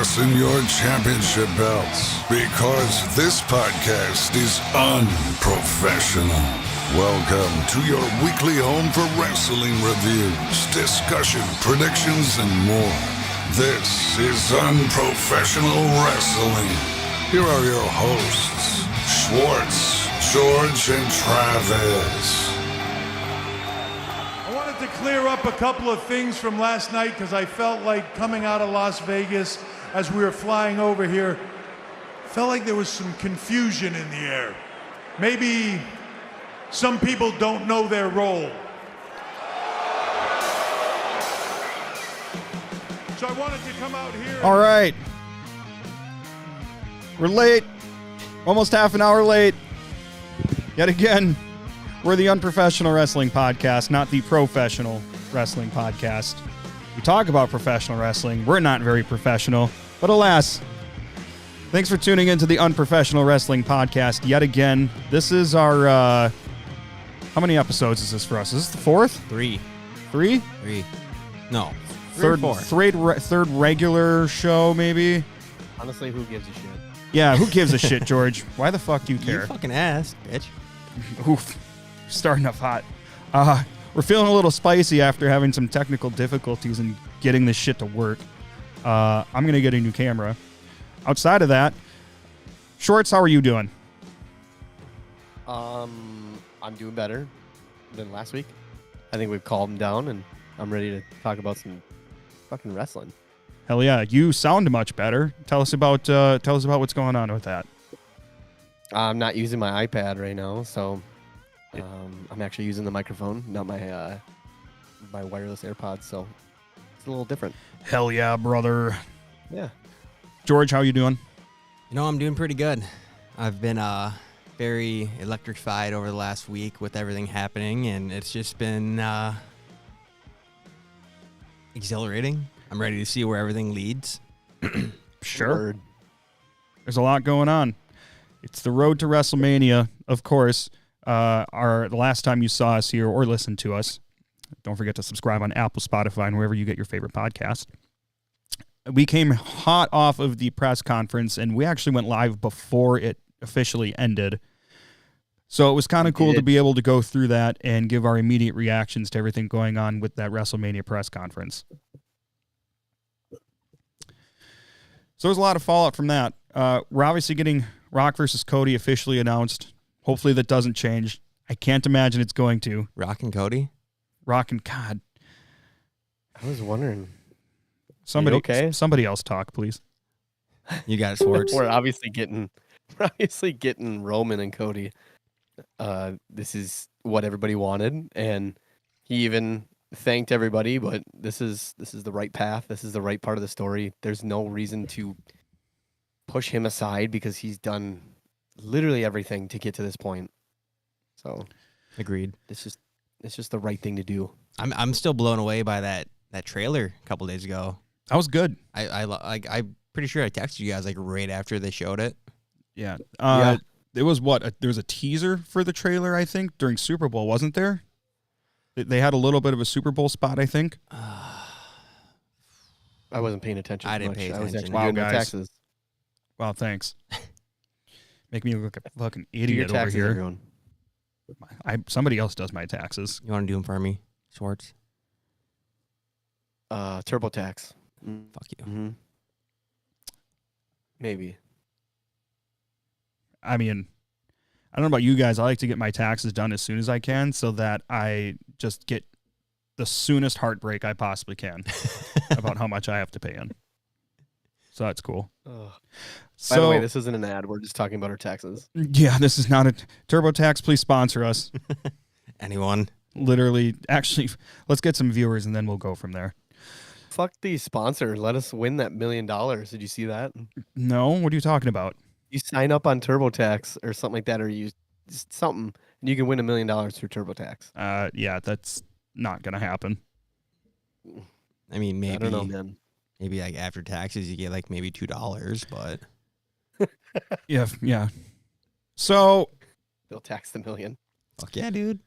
fasten your championship belts, because this podcast is unprofessional. Welcome to your weekly home for wrestling reviews, discussion, predictions, and more. This is Unprofessional Wrestling. Here are your hosts, Schwartz, George, and Travis. I wanted to clear up a couple of things from last night because I felt like coming out of Las Vegas as we were flying over here, felt like there was some confusion in the air. Maybe some people don't know their role. So I wanted to come out here. All right. We're late. Almost half an hour late. Yet again, we're the Unprofessional Wrestling Podcast, not the Professional Wrestling Podcast. We talk about professional wrestling. We're not very professional, but alas. Thanks for tuning into the Unprofessional Wrestling Podcast yet again. This is our, how many episodes is this for us? Is this the fourth? Three. Three? No. Third regular show, maybe? Honestly, who gives a shit? Yeah, who gives a shit, George? Why the fuck do you care? You fucking asked, bitch. Oof. Starting off hot. We're feeling a little spicy after having some technical difficulties and getting this shit to work. I'm going to get a new camera. Outside of that, Schwartz, how are you doing? I'm doing better than last week. I think we've calmed down, and I'm ready to talk about some fucking wrestling. Hell yeah, you sound much better. Tell us about what's going on with that. I'm not using my iPad right now, so I'm actually using the microphone, not my my wireless AirPods, so it's a little different. Hell yeah, brother. Yeah. George, how you doing? You know, I'm doing pretty good. I've been very electrified over the last week with everything happening, and it's just been exhilarating. I'm ready to see where everything leads. Sure. Word. There's a lot going on. It's the road to WrestleMania, of course. The last time you saw us here or listened to us, don't forget to subscribe on Apple, Spotify, and wherever you get your favorite podcast. We came hot off of the press conference, and we actually went live before it officially ended. So it was kind of cool to be able to go through that and give our immediate reactions to everything going on with that Wrestlemania press conference. So there's a lot of fallout from that. We're obviously getting Rock versus Cody officially announced. Hopefully that doesn't change. I can't imagine it's going to. Rock and Cody? Rock and God. I was wondering. Somebody else talk, please. You got it, Schwartz. We're obviously getting Roman and Cody. This is what everybody wanted, and he even thanked everybody. But this is the right path. This is the right part of the story. There's no reason to push him aside because he's done literally everything to get to this point. So, agreed. It's just the right thing to do. I'm still blown away by that trailer a couple days ago. That was good. I'm pretty sure I texted you guys like right after they showed it. Yeah. It was there was a teaser for the trailer, I think, during Super Bowl, wasn't there? They had a little bit of a Super Bowl spot, I think. I wasn't paying attention. I didn't pay attention. I was actually Wow, doing my guys. taxes. Wow, thanks. Make me look a fucking Do your idiot over taxes, here. everyone. Somebody else does my taxes. You want to do them for me, Schwartz? TurboTax. Fuck you. Mm-hmm. Maybe. I mean, I don't know about you guys. I like to get my taxes done as soon as I can so that I just get the soonest heartbreak I possibly can about how much I have to pay in. So that's cool. By the way, this isn't an ad. We're just talking about our taxes. Yeah, this is not a TurboTax. Please sponsor us. Anyone? Literally, actually, let's get some viewers and then we'll go from there. Fuck the sponsor. Let us win that $1 million. Did you see that? No? What are you talking about? You sign up on TurboTax or something like that, or you just something, and you can win $1 million through TurboTax. Yeah, that's not going to happen. I mean, maybe. I don't know, man. Maybe like after taxes, you get like maybe $2, but. Yeah. So. They'll tax the $1 million. Fuck yeah, dude.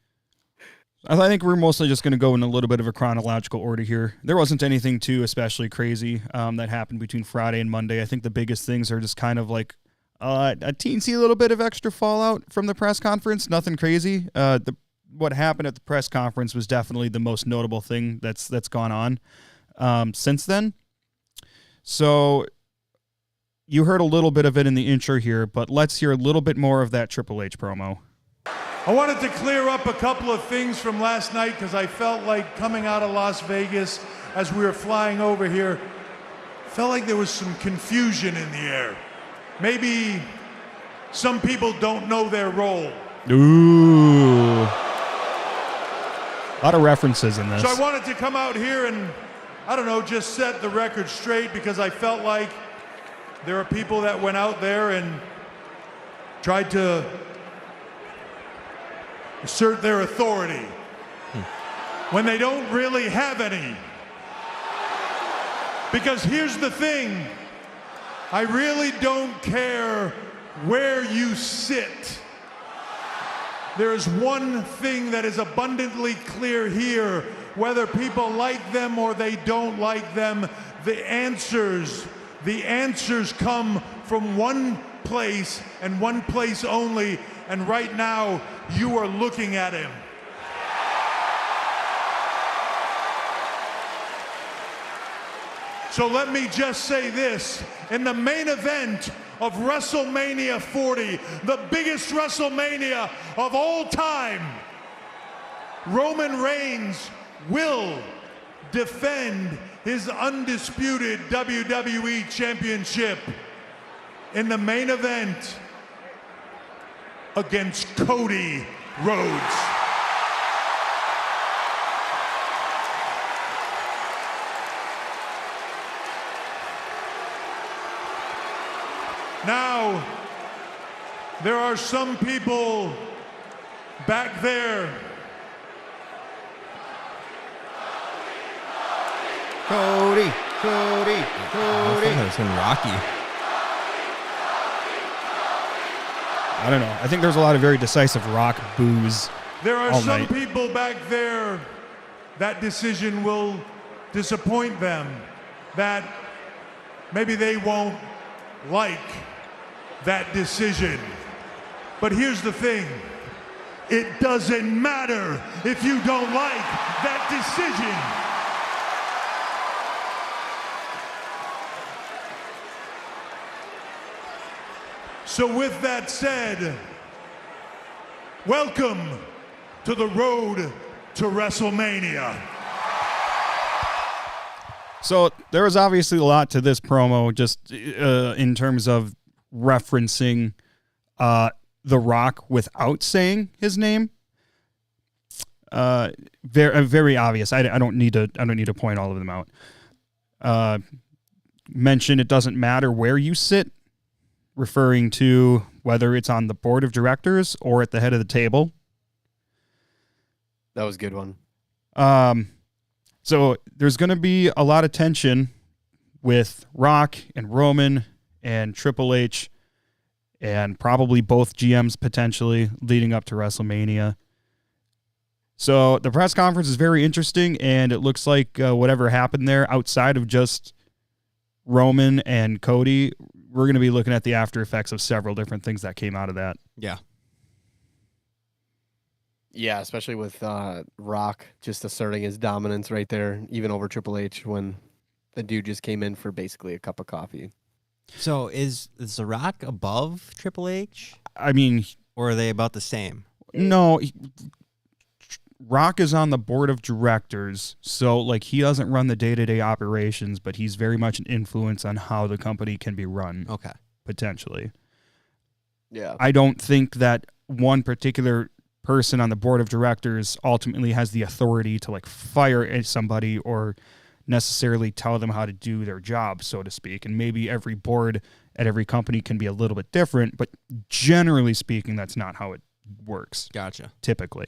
I think we're mostly just going to go in a little bit of a chronological order here. There wasn't anything too especially crazy that happened between Friday and Monday. I think the biggest things are just kind of like a teensy little bit of extra fallout from the press conference. Nothing crazy. What happened at the press conference was definitely the most notable thing that's gone on since then. So you heard a little bit of it in the intro here, but let's hear a little bit more of that Triple H promo. I wanted to clear up a couple of things from last night because I felt like coming out of Las Vegas as we were flying over here, felt like there was some confusion in the air. Maybe some people don't know their role. Ooh. A lot of references in this. So I wanted to come out here and, I don't know, just set the record straight because I felt like there are people that went out there and tried to assert their authority when they don't really have any. Because here's the thing, I really don't care where you sit. There is one thing that is abundantly clear here, whether people like them or they don't like them, the answers come from one place and one place only, and right now you are looking at him. So let me just say this, in the main event of Wrestlemania 40, the biggest Wrestlemania of all time, Roman Reigns will defend his undisputed WWE Championship in the main event against Cody Rhodes. Now, there are some people back there Cody. I thought it was in Rocky. I don't know. I think there's a lot of very decisive Rock boos. There are all some night. people back there that decision will disappoint them, that maybe they won't like that decision. But here's the thing, it doesn't matter if you don't like that decision. So with that said, welcome to the road to WrestleMania. So there was obviously a lot to this promo, just in terms of referencing The Rock without saying his name. Very obvious. I don't need to point all of them out. Mention it doesn't matter where you sit, referring to whether it's on the board of directors or at the head of the table. That was a good one. So there's going to be a lot of tension with Rock and Roman and Triple H and probably both GMs potentially leading up to WrestleMania. So the press conference is very interesting, and it looks like whatever happened there outside of just Roman and Cody, we're going to be looking at the after effects of several different things that came out of that. Yeah. Yeah, especially with Rock just asserting his dominance right there, even over Triple H when the dude just came in for basically a cup of coffee. So is The Rock above Triple H? I mean, Or are they about the same? no, Rock is on the board of directors, so like he doesn't run the day-to-day operations, but he's very much an influence on how the company can be run. Okay. Potentially. Yeah. I don't think that one particular person on the board of directors ultimately has the authority to like fire somebody or necessarily tell them how to do their job, so to speak. And maybe every board at every company can be a little bit different, but generally speaking, that's not how it works. Gotcha. Typically.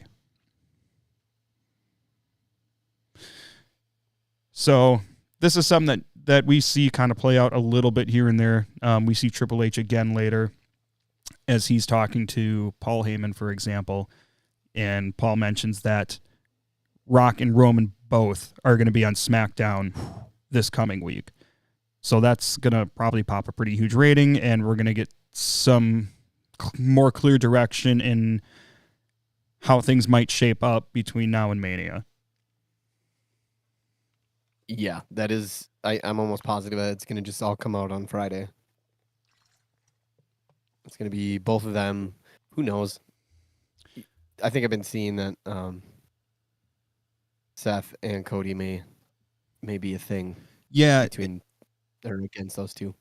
So this is something that we see kind of play out a little bit here and there. We see Triple H again later as he's talking to Paul Heyman, for example. And Paul mentions that Rock and Roman both are going to be on SmackDown this coming week. So that's going to probably pop a pretty huge rating, and we're going to get some more clear direction in how things might shape up between now and Mania. Yeah, that is. I'm almost positive that it's going to just all come out on Friday. It's going to be both of them. Who knows? I think I've been seeing that Seth and Cody may be a thing. Yeah, between or against those two,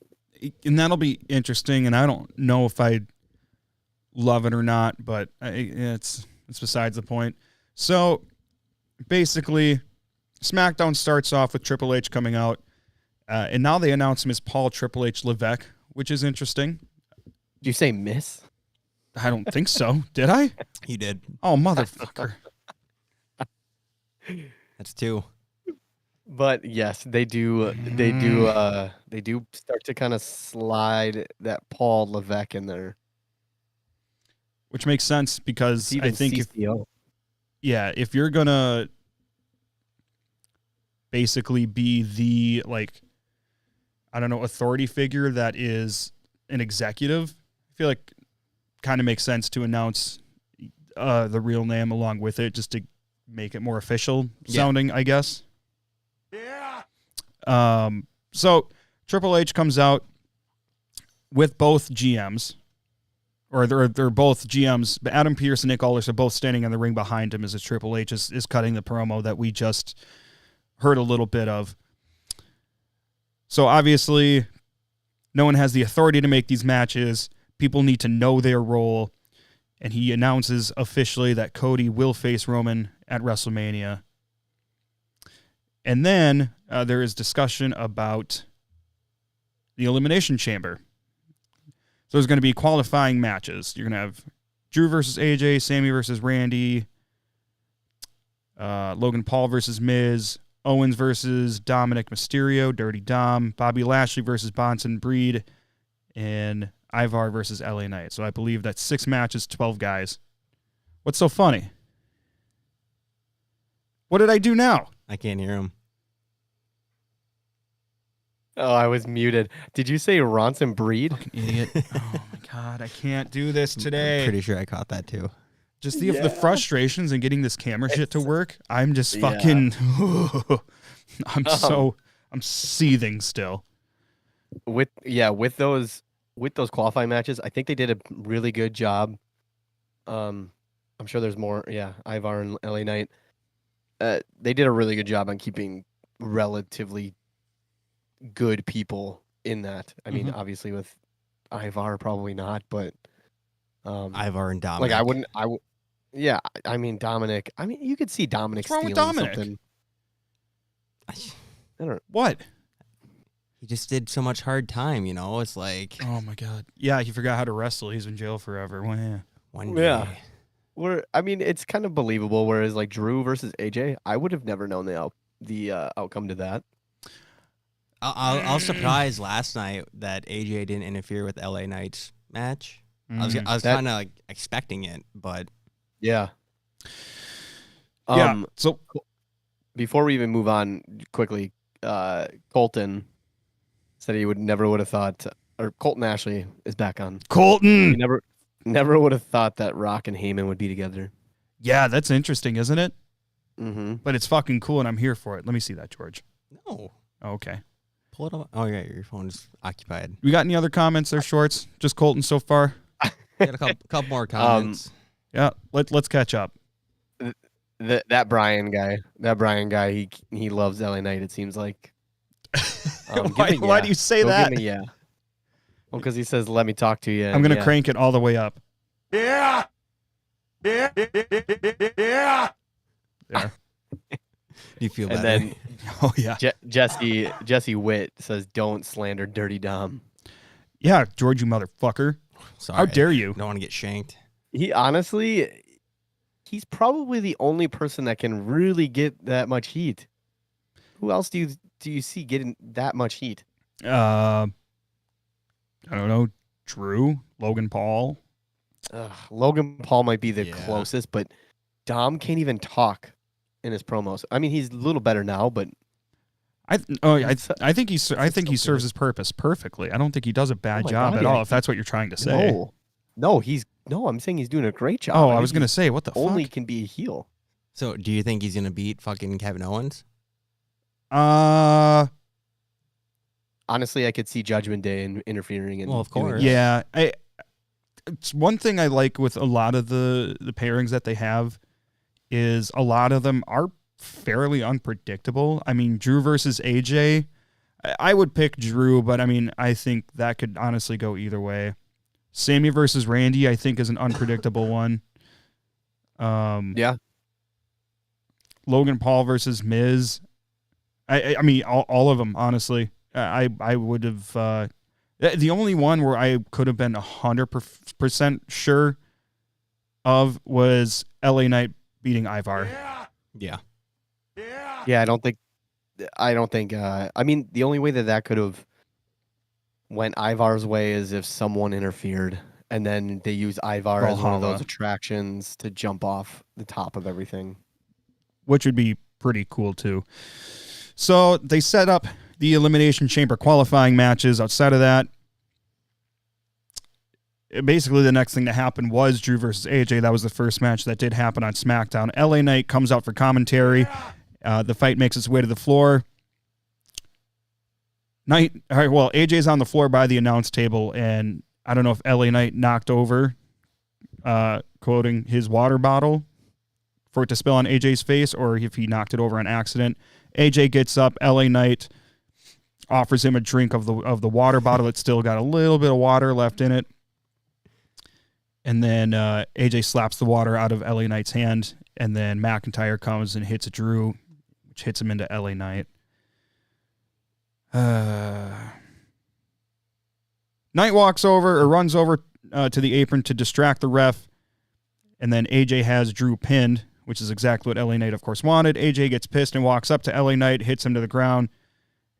and that'll be interesting. And I don't know if I love it or not, but it's besides the point. So basically, SmackDown starts off with Triple H coming out, and now they announce him as Paul Triple H Levesque, which is interesting. Did you say Miss? I don't think so. Did I? You did. Oh, motherfucker. That's 2. But yes, they do start to kind of slide that Paul Levesque in there. Which makes sense because I think CCO. if you're gonna basically be the authority figure that is an executive, I feel like kind of makes sense to announce the real name along with it, just to make it more official sounding, I guess. Yeah. So Triple H comes out with both GMs, or they're both GMs, but Adam Pearce and Nick Aldis are both standing in the ring behind him as Triple H is cutting the promo that we just heard a little bit of. So obviously, no one has the authority to make these matches. People need to know their role. And he announces officially that Cody will face Roman at WrestleMania. And then there is discussion about the Elimination Chamber. So there's going to be qualifying matches. You're going to have Drew versus AJ, Sammy versus Randy, Logan Paul versus Miz, Owens versus Dominic Mysterio, Dirty Dom, Bobby Lashley versus Bronson Breed, and Ivar versus LA Knight. So I believe that's 6 matches, 12 guys. What's so funny? What did I do now? I can't hear him. Oh, I was muted. Did you say Ronson Breed? Fucking idiot. Oh my God, I can't do this today. I'm pretty sure I caught that too. Just the frustrations in getting this camera shit to work. I'm just fucking, I'm seething still. With those qualifying matches, I think they did a really good job. I'm sure there's more. Yeah, Ivar and LA Knight. They did a really good job on keeping relatively good people in that. I mean, obviously with Ivar, probably not, but Ivar and Dominic. Yeah, I mean Dominic. I mean, you could see Dominic What's wrong with stealing Dominic? something. I don't know. What? He just did so much hard time, you know? It's like... Oh my God. Yeah, he forgot how to wrestle. He's in jail forever. Well, yeah. One day. Yeah. It's kind of believable, whereas like Drew versus AJ, I would have never known the outcome to that. I was surprised last night that AJ didn't interfere with LA Knight's match. I was kind of like expecting it, but... Yeah. Yeah. So before we even move on quickly, Colton said he never would have thought, or Colton Ashley is back on. Colton. He never would have thought that Rock and Heyman would be together. Yeah, that's interesting, isn't it? Mm-hmm. But it's fucking cool, and I'm here for it. Let me see that, George. No. Oh, okay. Pull it up. Oh, yeah, your phone's occupied. We got any other comments there, Schwartz? Just Colton so far? Got a couple more comments. Yeah, let's catch up. That Brian guy, he loves LA Knight, it seems like. Why do you say that? Yeah. Well, because he says, "Let me talk to you." I'm going to crank it all the way up. Yeah. Yeah. Yeah. There. Do you feel better? And then Oh, yeah. Jesse Witt says, "Don't slander Dirty Dom." Yeah, George, you motherfucker. Sorry, How dare you? Don't want to get shanked. He honestly, he's probably the only person that can really get that much heat. Who else do you see getting that much heat? I don't know. Drew, Logan Paul. Logan Paul might be the Yeah. closest, but Dom can't even talk. in his promos. I mean, he's a little better now, but I think he serves his purpose perfectly. I don't think he does a bad job at all. If that's what you're trying to say. No, I'm saying he's doing a great job. Oh, I was gonna say, what the only fuck? can be a heel. So, do you think he's gonna beat fucking Kevin Owens? Honestly, I could see Judgment Day interfering. And well, of course. Yeah, it's one thing I like with a lot of the pairings that they have is a lot of them are fairly unpredictable. I mean, Drew versus AJ, I would pick Drew, but I mean, I think that could honestly go either way. Sammy versus Randy, I think, is an unpredictable one. Yeah. Logan Paul versus Miz. I mean, all of them, honestly. I would have... the only one where I could have been 100% sure of was LA Knight beating Ivar. Yeah. Yeah, I don't think. I mean, the only way that could have went Ivar's way is if someone interfered, and then they use Ivar as one of those attractions to jump off the top of everything, which would be pretty cool too. So they set up the Elimination Chamber qualifying matches. Outside of that, basically the next thing that happened was Drew versus AJ. That was the first match that did happen on SmackDown. LA Knight comes out for commentary. The fight makes its way to the floor. AJ's on the floor by the announce table, and I don't know if LA Knight knocked over, quoting, his water bottle for it to spill on AJ's face, or if he knocked it over on accident. AJ gets up. LA Knight offers him a drink of the water bottle. It's still got a little bit of water left in it. And then AJ slaps the water out of LA Knight's hand, and then McIntyre comes and hits Drew, which hits him into LA Knight. Knight runs over to the apron to distract the ref, and then AJ has Drew pinned, which is exactly what LA Knight, of course, wanted. AJ gets pissed and walks up to LA Knight, hits him to the ground,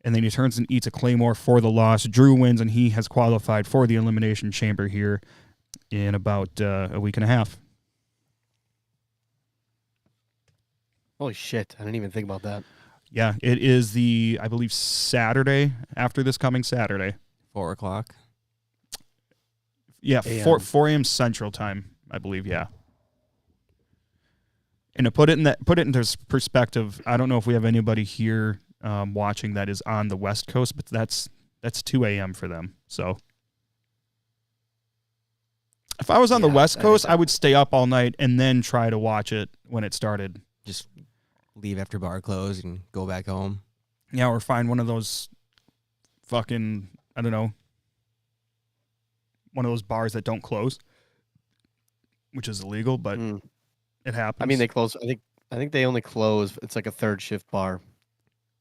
and then he turns and eats a Claymore for the loss. Drew wins, and he has qualified for the Elimination Chamber here in about a week and a half. Holy shit, I didn't even think about that. Yeah, it is I believe, Saturday, after this coming Saturday. 4:00. Yeah, 4 a.m. Central Time, I believe, yeah. And to put it into perspective, I don't know if we have anybody here watching that is on the West Coast, but that's 2 a.m. for them. So if I was on the West Coast, I would stay up all night and then try to watch it when it started. Just leave after bar close and go back home. Yeah, or find one of those fucking, I don't know, one of those bars that don't close, which is illegal, but it happens. I mean, they close. I think they only close. It's like a third shift bar.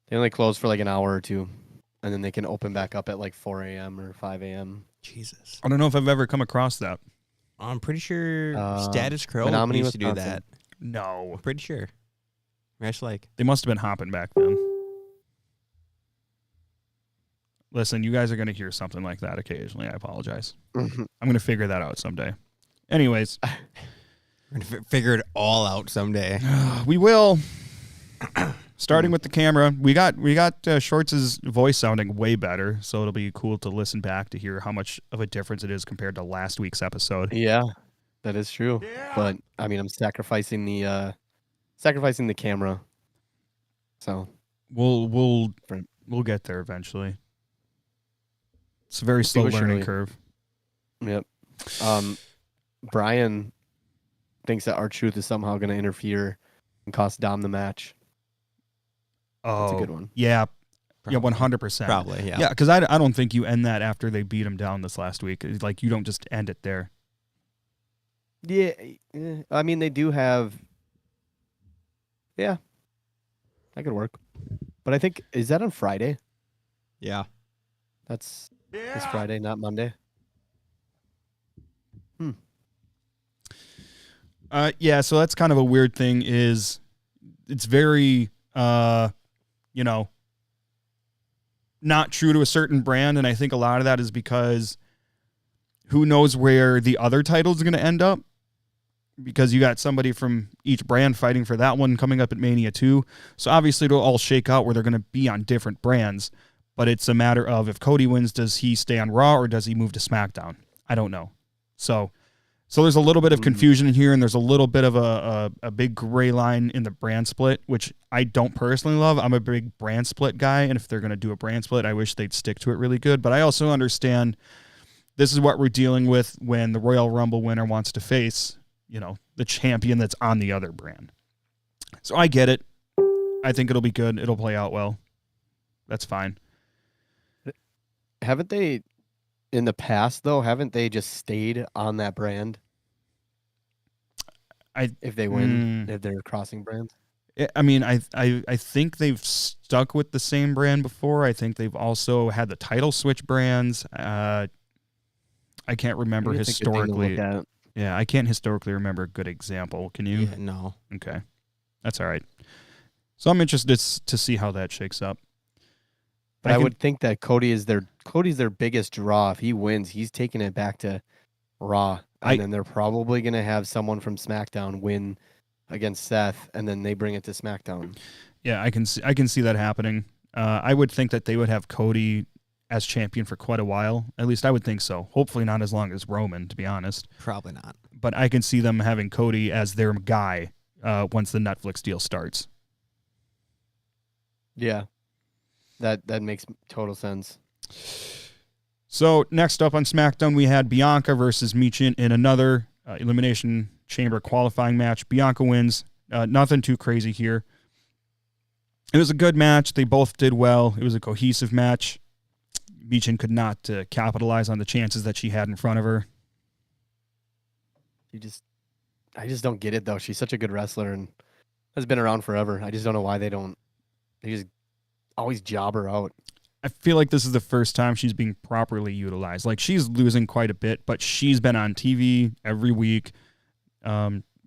They only close for like an hour or two, and then they can open back up at like 4 a.m. or 5 a.m. Jesus. I don't know if I've ever come across that. I'm pretty sure Status Quo Menominee, used to do Wisconsin. that. No. I'm pretty sure. Like They must have been hopping back then. Listen, you guys are going to hear something like that occasionally. I apologize. I'm going to figure that out someday. Anyways. We're going to figure it all out someday. We will. Starting with the camera, we got Schwartz's voice sounding way better, so it'll be cool to listen back to hear how much of a difference it is compared to last week's episode. Yeah, that is true. Yeah. But I mean, I'm sacrificing the camera. So we'll get there eventually. It's a very slow learning curve. Yep. Brian thinks that R-Truth is somehow going to interfere and cost Dom the match. Oh, that's a good one. Yeah. Probably. Yeah, 100%. Probably, yeah. Yeah, because I don't think you end that after they beat him down this last week. Like, you don't just end it there. Yeah. I mean, they do have... Yeah. That could work. But I think... Is that on Friday? Yeah. That's this Friday, not Monday. Yeah, so that's kind of a weird thing is it's very... not true to a certain brand, and I think a lot of that is because who knows where the other title's going to end up. because you got somebody from each brand fighting for that one coming up at Mania 2. So obviously it'll all shake out where they're going to be on different brands, but it's a matter of if Cody wins, does he stay on Raw or does he move to SmackDown? I don't know. So there's a little bit of confusion in here, and there's a little bit of a big gray line in the brand split, which I don't personally love. I'm a big brand split guy, and if they're going to do a brand split, I wish they'd stick to it really good. But I also understand this is what we're dealing with when the Royal Rumble winner wants to face, the champion that's on the other brand. So I get it. I think it'll be good. It'll play out well. That's fine. Haven't they, in the past, though, haven't they just stayed on that brand? If they win, if they're crossing brands? I mean, I think they've stuck with the same brand before. I think they've also had the title switch brands. I can't remember historically. Yeah, I can't historically remember a good example. Can you? Yeah, no. Okay. That's all right. So I'm interested to see how that shakes up. But I would think that Cody's their biggest draw. If he wins, he's taking it back to Raw. And then they're probably going to have someone from SmackDown win against Seth, and then they bring it to SmackDown. Yeah, I can see that happening. I would think that they would have Cody as champion for quite a while. At least I would think so. Hopefully not as long as Roman, to be honest. Probably not. But I can see them having Cody as their guy once the Netflix deal starts. Yeah, that makes total sense. So next up on SmackDown, we had Bianca versus Michin in another Elimination Chamber qualifying match. Bianca wins. Nothing too crazy here. It was a good match. They both did well. It was a cohesive match. Michin could not capitalize on the chances that she had in front of her. I just don't get it, though. She's such a good wrestler and has been around forever. I just don't know why they just always job her out. I feel like this is the first time she's being properly utilized. Like, she's losing quite a bit, but she's been on TV every week.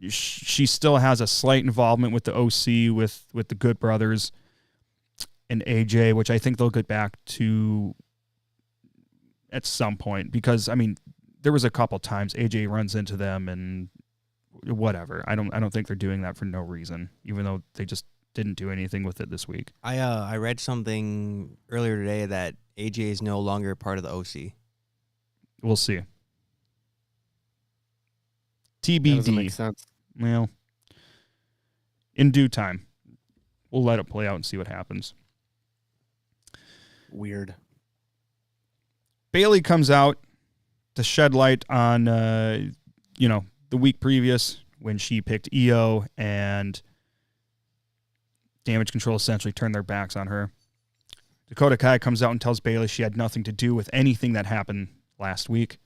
She still has a slight involvement with the OC, with the Good Brothers and AJ, which I think they'll get back to at some point, because, I mean, there was a couple times AJ runs into them and whatever. I don't think they're doing that for no reason, even though they just didn't do anything with it this week. I read something earlier today that AJ is no longer part of the OC. We'll see. TBD. That doesn't make sense. Well, in due time, we'll let it play out and see what happens. Weird. Bayley comes out to shed light on, the week previous when she picked EO and Damage Control essentially turned their backs on her. Dakota Kai comes out and tells Bayley she had nothing to do with anything that happened last week.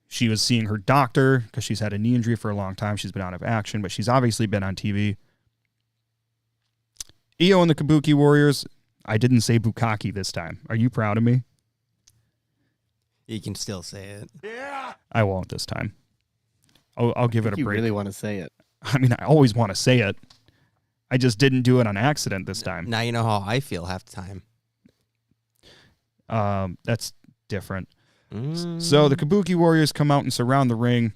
She was seeing her doctor because she's had a knee injury for a long time. She's been out of action, but she's obviously been on TV. EO and the Kabuki Warriors. I didn't say Bukaki this time. Are you proud of me? You can still say it. Yeah. I won't this time. I'll give it a break. You really want to say it. I mean, I always want to say it. I just didn't do it on accident this time. Now you know how I feel half the time. That's different. So the Kabuki Warriors come out and surround the ring.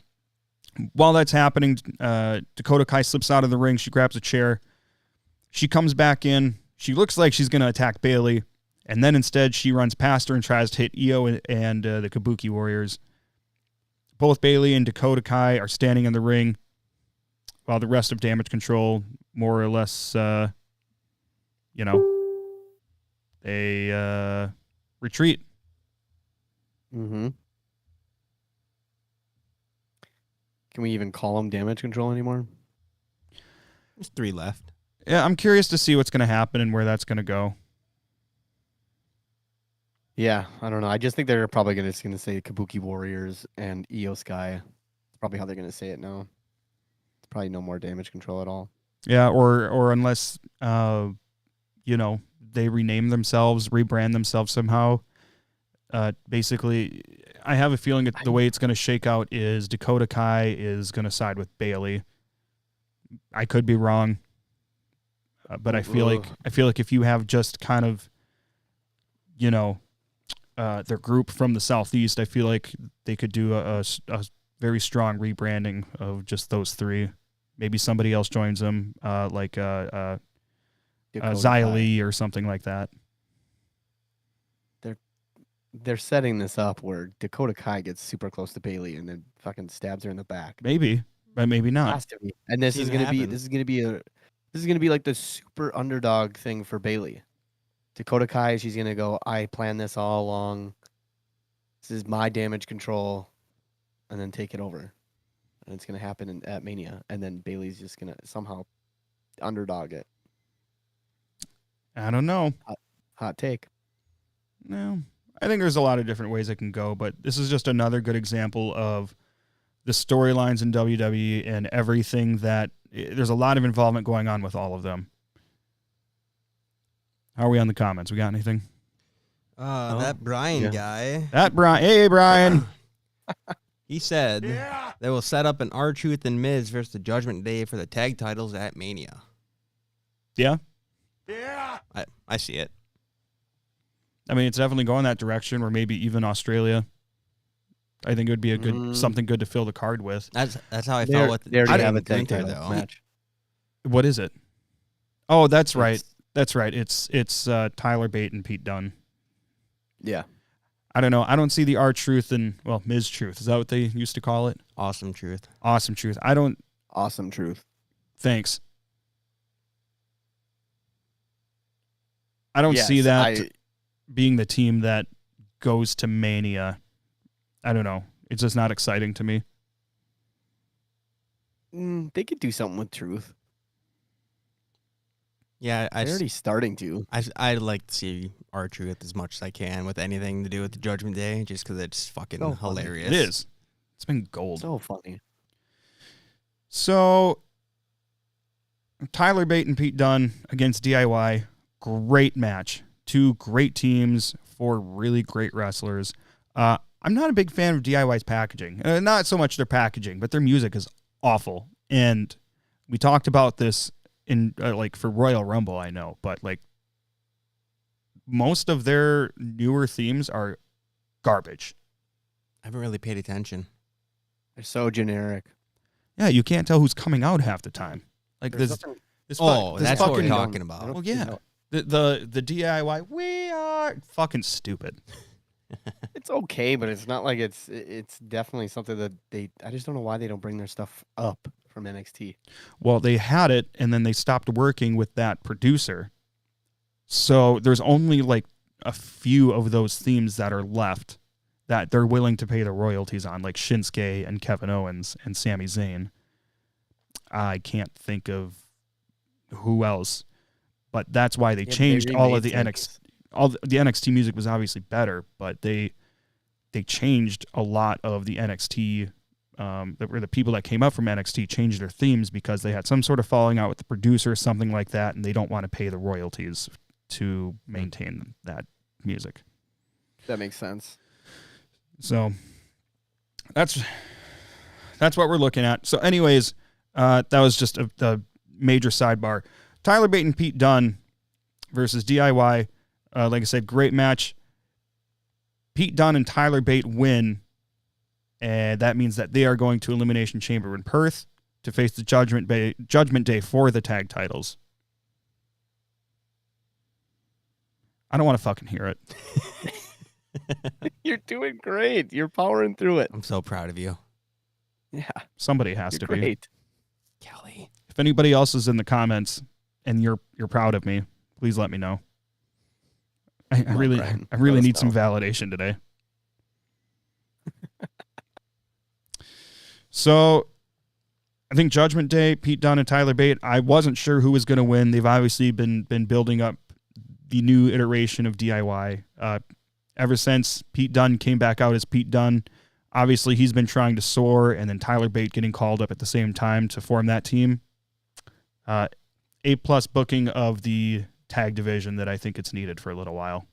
While that's happening, Dakota Kai slips out of the ring. She grabs a chair. She comes back in. She looks like she's going to attack Bayley. And then instead, she runs past her and tries to hit Io and the Kabuki Warriors. Both Bayley and Dakota Kai are standing in the ring while the rest of Damage Control more or less, they retreat. Mm-hmm. Can we even call them Damage Control anymore? There's 3 left. Yeah, I'm curious to see what's going to happen and where that's going to go. Yeah, I don't know. I just think they're probably going to say Kabuki Warriors and Io Sky. That's probably how they're going to say it now. It's probably no more Damage Control at all. Yeah, or unless, they rename themselves, rebrand themselves somehow. Basically, I have a feeling the way it's going to shake out is Dakota Kai is going to side with Bayley. I could be wrong, but I feel like if you have just kind of, their group from the Southeast, I feel like they could do a very strong rebranding of just those three. Maybe somebody else joins them, like Xia Li or something like that. They're setting this up where Dakota Kai gets super close to Bailey and then fucking stabs her in the back. Maybe, but maybe not. Has to be. And this is gonna be like the super underdog thing for Bailey. Dakota Kai, she's gonna go, I planned this all along. This is my damage control, and then take it over. And it's gonna happen at Mania, and then Bailey's just gonna somehow underdog it. I don't know. Hot take. No. I think there's a lot of different ways it can go, but this is just another good example of the storylines in WWE and everything that there's a lot of involvement going on with all of them. How are we on the comments? We got anything? That Brian guy. Hey, Brian. He said they will set up an R-Truth and Miz versus the Judgment Day for the tag titles at Mania. Yeah? Yeah. I see it. I mean, it's definitely going that direction, or maybe even Australia. I think it would be a good something good to fill the card with. That's how I felt with they already have a tag tag title though. match. What is it? Oh, that's right. That's right. It's Tyler Bate and Pete Dunne. Yeah. I don't know. I don't see the R-Truth and, well, Ms. Truth. Is that what they used to call it? Awesome Truth. Awesome Truth. Awesome Truth. Thanks. I don't see that being the team that goes to Mania. I don't know. It's just not exciting to me. They could do something with Truth. Yeah, They're already starting to. I'd like to see R-Truth as much as I can with anything to do with the Judgment Day, just because it's fucking hilarious. It is. It's been gold. So funny. So, Tyler Bate and Pete Dunne against DIY. Great match. Two great teams, four really great wrestlers. I'm not a big fan of DIY's packaging. Not so much their packaging, but their music is awful. And we talked about this in for Royal Rumble, I know, but like most of their newer themes are garbage. I haven't really paid attention. They're so generic. Yeah, you can't tell who's coming out half the time. Like this. That's what we're talking about. Well, yeah. The DIY, we are fucking stupid. It's okay, but it's not like it's definitely something that I just don't know why they don't bring their stuff up from NXT. Well, they had it, and then they stopped working with that producer. So there's only like a few of those themes that are left that they're willing to pay the royalties on, like Shinsuke and Kevin Owens and Sami Zayn. I can't think of who else. But that's why they changed all of the NXT. All the NXT music was obviously better, but they changed a lot of the NXT. The people that came up from NXT changed their themes because they had some sort of falling out with the producer or something like that, and they don't want to pay the royalties to maintain that music. That makes sense. So that's what we're looking at. So, anyways, that was just a major sidebar. Tyler Bate and Pete Dunne versus DIY. Like I said, great match. Pete Dunne and Tyler Bate win, and that means that they are going to Elimination Chamber in Perth to face the Judgment Day for the tag titles. I don't want to fucking hear it. You're doing great. You're powering through it. I'm so proud of you. Yeah. Somebody has to be. Kelly. If anybody else is in the comments and you're proud of me, please let me know. I really need some validation today. So, I think Judgment Day, Pete Dunne and Tyler Bate, I wasn't sure who was going to win. They've obviously been building up the new iteration of DIY. Ever since Pete Dunne came back out as Pete Dunne, obviously he's been trying to soar, and then Tyler Bate getting called up at the same time to form that team. A+ booking of the tag division that I think it's needed for a little while.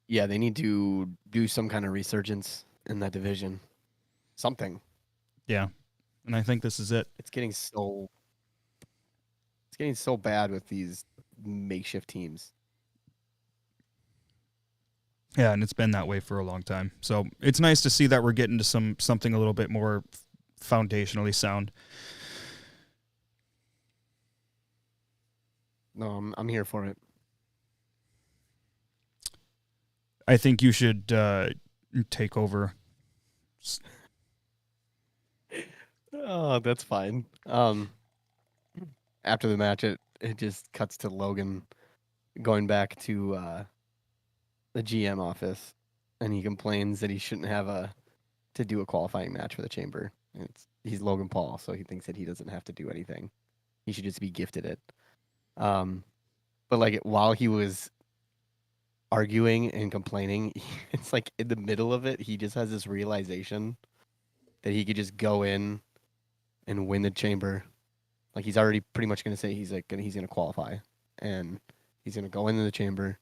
Yeah, they need to do some kind of resurgence in that division. Something. Yeah. And I think this is it. It's getting so bad with these makeshift teams. Yeah, and it's been that way for a long time. So it's nice to see that we're getting to something a little bit more foundationally sound. No, I'm here for it. I think you should take over. Oh, that's fine. After the match, it just cuts to Logan going back to the GM office, and he complains that he shouldn't have to do a qualifying match for the Chamber. He's Logan Paul, so he thinks that he doesn't have to do anything. He should just be gifted it. But like while he was arguing and complaining, it's like in the middle of it, he just has this realization that he could just go in and win the Chamber. Like he's already pretty much gonna say he's gonna qualify, and he's gonna go into the Chamber,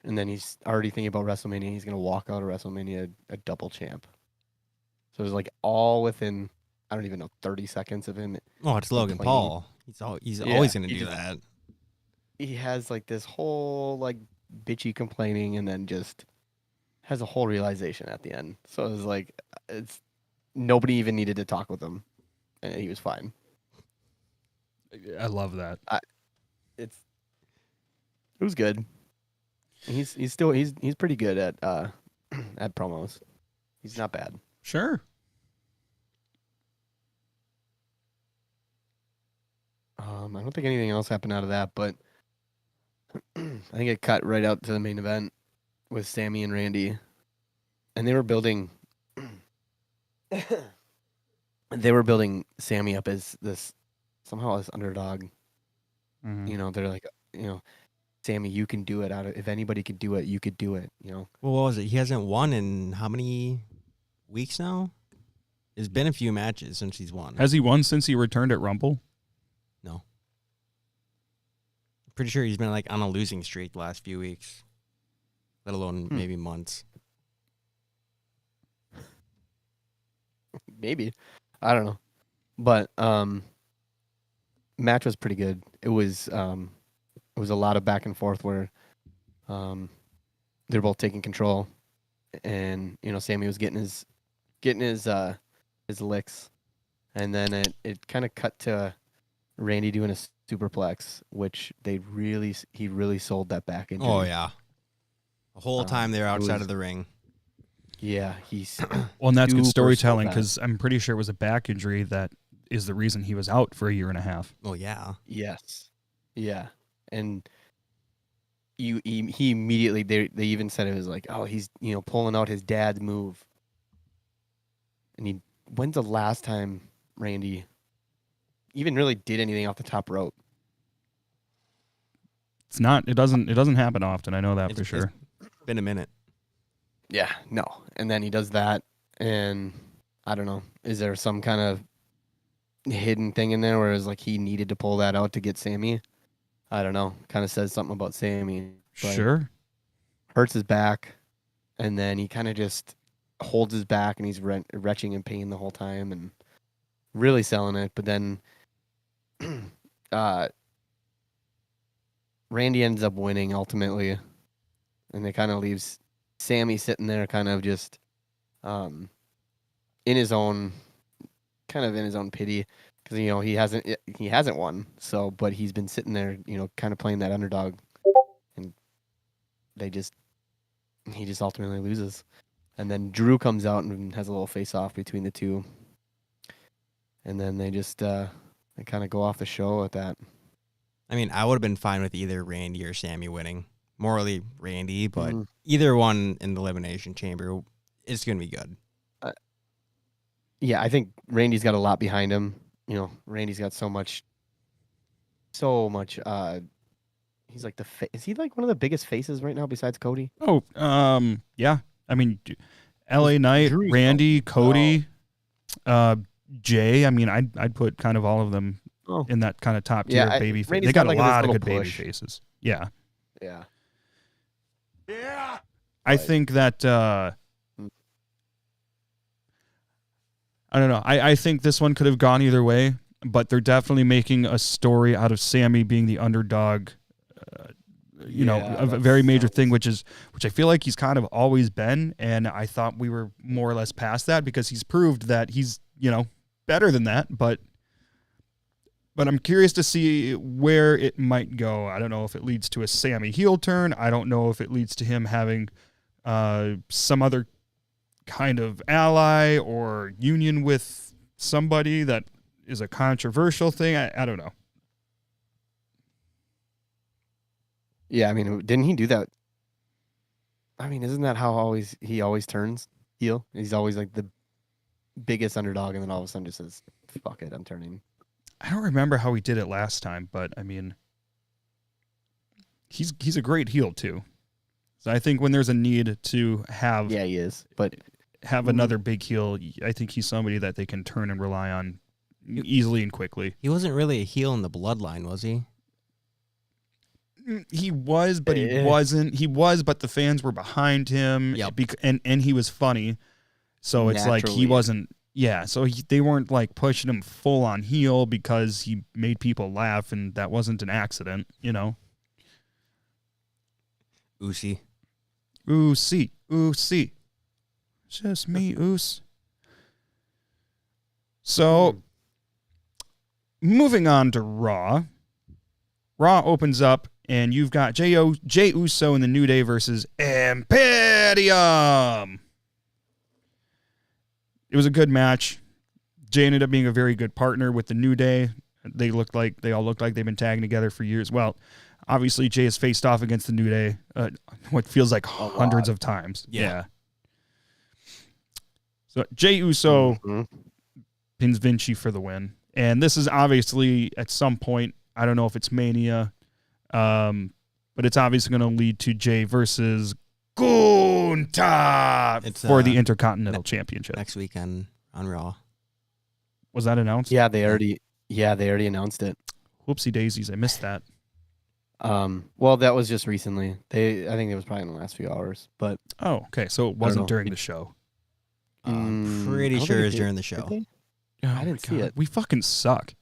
and then he's already thinking about WrestleMania. He's gonna walk out of WrestleMania a double champ. So it was like all within, I don't even know, 30 seconds of him. Oh, it's Logan Paul. He's always gonna do that. He has like this whole like bitchy complaining, and then just has a whole realization at the end. So it was like nobody even needed to talk with him, and he was fine. I love that. It was good. He's pretty good at at promos. He's not bad. Sure. I don't think anything else happened out of that, but I think it cut right out to the main event with Sammy and Randy, and they were building Sammy up as this underdog. Mm-hmm. You know, they're like, Sammy, you can do it. If anybody could do it, you could do it. Well, what was it? He hasn't won in how many weeks now? It's been a few matches since he's won. Has he won since he returned at Rumble? No. Pretty sure he's been like on a losing streak the last few weeks, let alone maybe months. Maybe. I don't know. But match was pretty good. It was a lot of back and forth where they're both taking control, and Sammy was getting his licks, and then it kind of cut to Randy doing a superplex, which he really sold that back injury. Oh yeah, the whole time they're outside of the ring. Yeah, he's well, and that's good storytelling because I'm pretty sure it was a back injury that is the reason he was out for a year and a half. Oh yeah. Yes. Yeah, and he immediately they even said it was like, oh, he's pulling out his dad's move. And when's the last time Randy even really did anything off the top rope? It doesn't happen often. I know that for sure. It's been a minute. Yeah, no. And then he does that, and I don't know. Is there some kind of hidden thing in there where it's like he needed to pull that out to get Sammy? I don't know. Kind of says something about Sammy. Sure. Hurts his back, and then he kind of just holds his back, and he's retching in pain the whole time, and really selling it. But then Randy ends up winning ultimately, and it kind of leaves Sammy sitting there kind of just in his own pity, because he hasn't won, so but he's been sitting there kind of playing that underdog, and he just ultimately loses. And then Drew comes out and has a little face off between the two, and then they just they kind of go off the show at that. I mean, I would have been fine with either Randy or Sammy winning. Morally, Randy, but either one in the Elimination Chamber, it's going to be good. Yeah, I think Randy's got a lot behind him. Randy's got so much. He's like is he like one of the biggest faces right now besides Cody? Oh, yeah. I mean, LA Knight, Randy, Cody, Jay. I mean, I'd put kind of all of them in that kind of top tier baby face. They got a lot of good baby faces. Yeah. Yeah. Yeah. I think that I don't know. I think this one could have gone either way, but they're definitely making a story out of Sammy being the underdog a very major thing, which I feel like he's kind of always been. And I thought we were more or less past that because he's proved that he's, better than that. But I'm curious to see where it might go. I don't know if it leads to a Sammy heel turn. I don't know if it leads to him having some other kind of ally or union with somebody that is a controversial thing. I don't know. Yeah, I mean, didn't he do that? I mean, isn't that how he always turns heel? He's always like the biggest underdog, and then all of a sudden just says, "Fuck it, I'm turning." I don't remember how he did it last time, but I mean, he's a great heel too. So I think when there's a need to have, he is, but have another big heel, I think he's somebody that they can turn and rely on easily and quickly. He wasn't really a heel in the bloodline, was he? He was, but he wasn't. He was, but the fans were behind him. Yep. And he was funny. So it's like he wasn't. Yeah, so they weren't like pushing him full on heel because he made people laugh, and that wasn't an accident, Usi. Just me, Oos. So, moving on to Raw. Raw opens up, and you've got Jey Uso and the New Day versus Imperium. It was a good match. Jey ended up being a very good partner with the New Day. They all looked like they've been tagging together for years. Well, obviously Jey has faced off against the New Day what feels like hundreds of times. Yeah. So Jey Uso pins Vinci for the win. And this is obviously at some point, I don't know if it's Mania, but it's obviously going to lead to Jey versus Gunther for the Intercontinental Championship next weekend on Raw. Was that announced? Yeah, they already announced it. Whoopsie daisies, I missed that. Well, that was just recently. I think it was probably in the last few hours. But okay, so it wasn't during the show. I'm pretty sure it's during the show. I didn't see it. We fucking suck.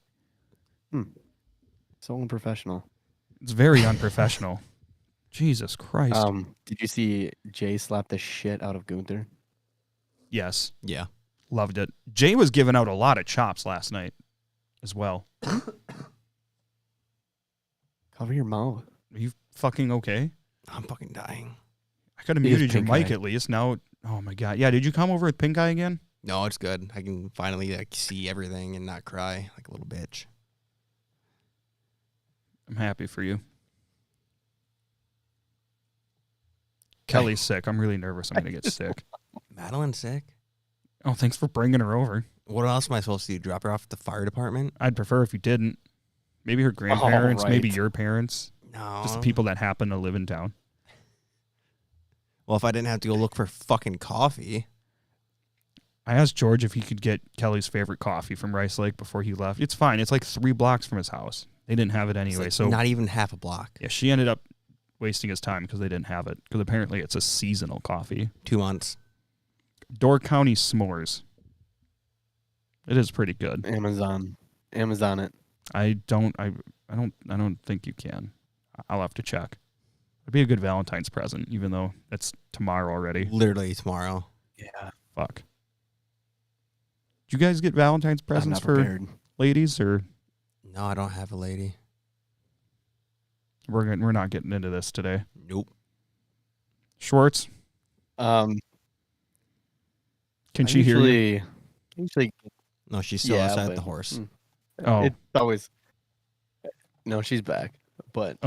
So unprofessional. It's very unprofessional. Jesus Christ. Did you see Jey slap the shit out of Gunther? Yes. Yeah. Loved it. Jey was giving out a lot of chops last night as well. Cover your mouth. Are you fucking okay? I'm fucking dying. I could have muted your mic at least. Now, oh my God. Yeah, did you come over with pink eye again? No, it's good. I can finally see everything and not cry like a little bitch. I'm happy for you. Kelly's sick. I'm really nervous I'm going to get sick. Madeline's sick? Oh, thanks for bringing her over. What else am I supposed to do? Drop her off at the fire department? I'd prefer if you didn't. Maybe her grandparents, maybe your parents. No. Just the people that happen to live in town. Well, if I didn't have to go look for fucking coffee. I asked George if he could get Kelly's favorite coffee from Rice Lake before he left. It's fine. It's like 3 blocks from his house. They didn't have it anyway. So not even half a block. Yeah, she ended up wasting his time because they didn't have it. Because apparently it's a seasonal coffee. 2 months. Door County S'mores. It is pretty good. Amazon it. I don't think you can. I'll have to check. It'd be a good Valentine's present, even though it's tomorrow already. Literally tomorrow. Yeah. Fuck. Did you guys get Valentine's presents for ladies or? No, I don't have a lady. We're not getting into this today. Nope. Schwartz. Can she hear you? Usually. No, she's still outside the horse. Oh. It's always. No, she's back. But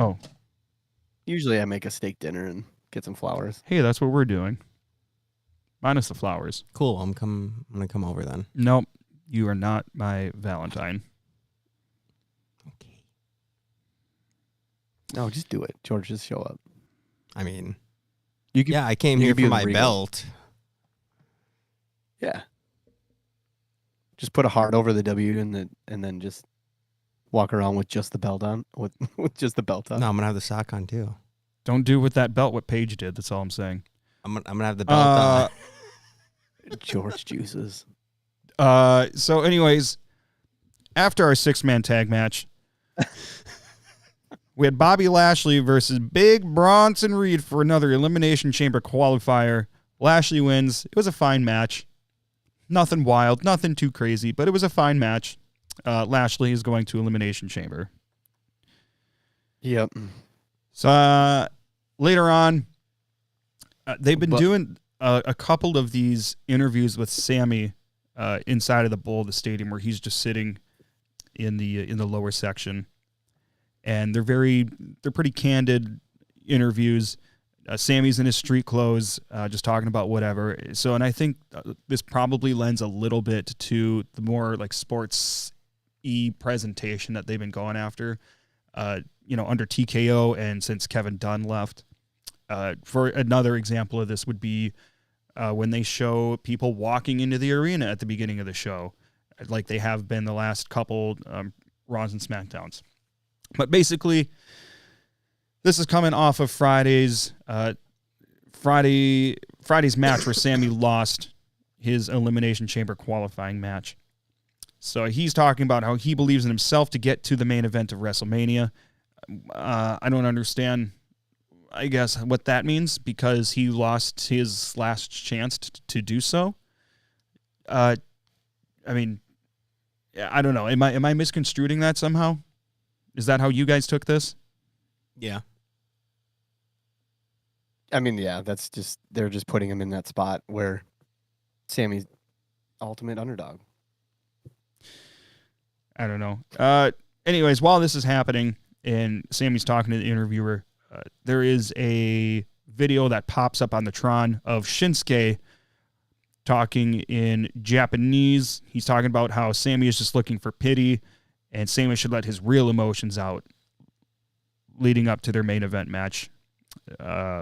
usually I make a steak dinner and get some flowers. Hey, that's what we're doing. Minus the flowers. Cool. I'm gonna come over then. Nope. You are not my Valentine. Okay. No, just do it. George, just show up. I mean, you I came here for my belt. Yeah. Just put a heart over the W and then just walk around with just the belt on. With just the belt on. No, I'm gonna have the sock on too. Don't do with that belt what Paige did. That's all I'm saying. I'm gonna have the belt on. George juices. So anyways, after our 6-man tag match, We had Bobby Lashley versus Big Bronson Reed for another Elimination Chamber qualifier. Lashley wins. It was a fine match. Nothing wild, nothing too crazy, but it was a fine match. Lashley is going to Elimination Chamber. Yep. So later on, they've been doing a couple of these interviews with Sammy inside of the bowl of the stadium, where he's just sitting in the lower section, and they're pretty candid interviews. Sammy's in his street clothes, just talking about whatever. So, and I think this probably lends a little bit to the more like sports-y presentation that they've been going after, under TKO and since Kevin Dunn left. For another example of this would be when they show people walking into the arena at the beginning of the show, like they have been the last couple Raws and SmackDowns. But basically, this is coming off of Friday's match where Sammy lost his Elimination Chamber qualifying match. So he's talking about how he believes in himself to get to the main event of WrestleMania. I don't understand, I guess, what that means, because he lost his last chance to do so. I mean, I don't know. Am I misconstruing that somehow? Is that how you guys took this? Yeah. I mean, yeah, they're just putting him in that spot where Sammy's ultimate underdog. I don't know. Anyways, while this is happening and Sammy's talking to the interviewer, there is a video that pops up on the Tron of Shinsuke talking in Japanese. He's talking about how Sammy is just looking for pity and Sammy should let his real emotions out leading up to their main event match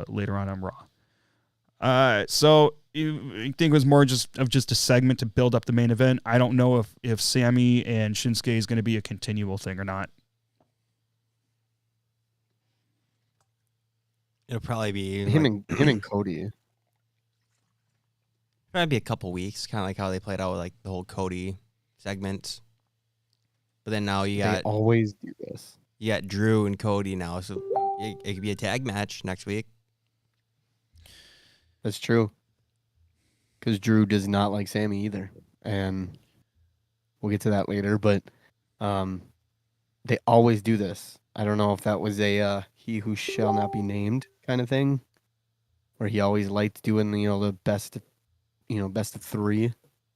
later on Raw. So I think it was more just a segment to build up the main event. I don't know if Sammy and Shinsuke is going to be a continual thing or not. It'll probably be him and Cody. Probably be a couple weeks, kind of like how they played out with like the whole Cody segment. But then now They always do this. You got Drew and Cody now, so it could be a tag match next week. That's true. Because Drew does not like Sammy either. And we'll get to that later, but they always do this. I don't know if that was a he who shall not be named kind of thing, where he always liked doing the best of three,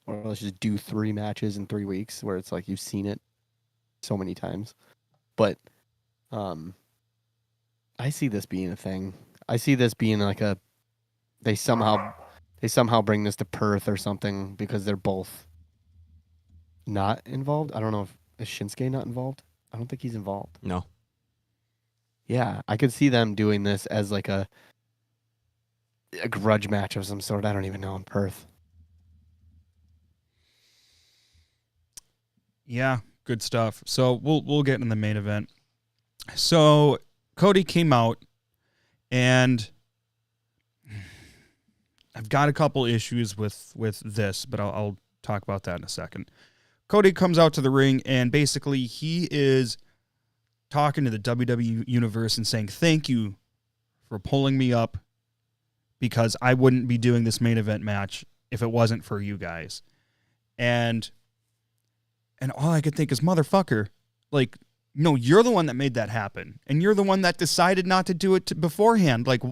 or let's just do 3 matches in 3 weeks, where it's like you've seen it so many times. But I see this being a thing. I see this being like they somehow bring this to Perth or something because they're both not involved. I don't know is Shinsuke not involved? I don't think he's involved. No. Yeah, I could see them doing this as like a grudge match of some sort. I don't even know, in Perth. Yeah, good stuff. So we'll get in the main event. So Cody came out, and I've got a couple issues with this, but I'll talk about that in a second. Cody comes out to the ring, and basically he is talking to the WWE Universe and saying, thank you for pulling me up, because I wouldn't be doing this main event match if it wasn't for you guys. And all I could think is, motherfucker, like, no, you're the one that made that happen. And you're the one that decided not to do it beforehand. Like,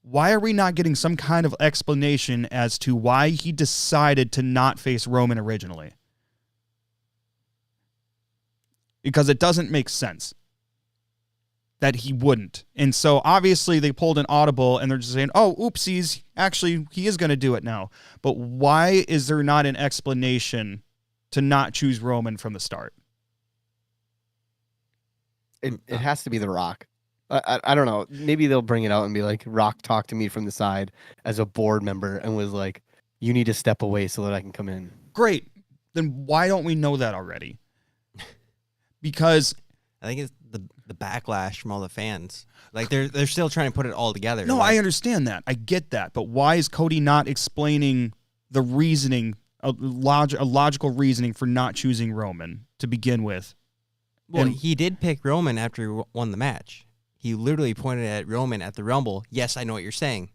why are we not getting some kind of explanation as to why he decided to not face Roman originally? Because it doesn't make sense that he wouldn't. And so obviously they pulled an audible and they're just saying, oh, oopsies, actually he is going to do it now. But why is there not an explanation to not choose Roman from the start? It has to be The Rock. I don't know. Maybe they'll bring it out and be like, Rock talked to me from the side as a board member and was like, you need to step away so that I can come in. Great. Then why don't we know that already? Because I think it's the backlash from all the fans. Like they're still trying to put it all together. No, I understand that. I get that. But why is Cody not explaining the reasoning, a logical reasoning for not choosing Roman to begin with? Well, he did pick Roman after he won the match. he literally pointed at Roman at the Rumble. Yes, I know what you're saying.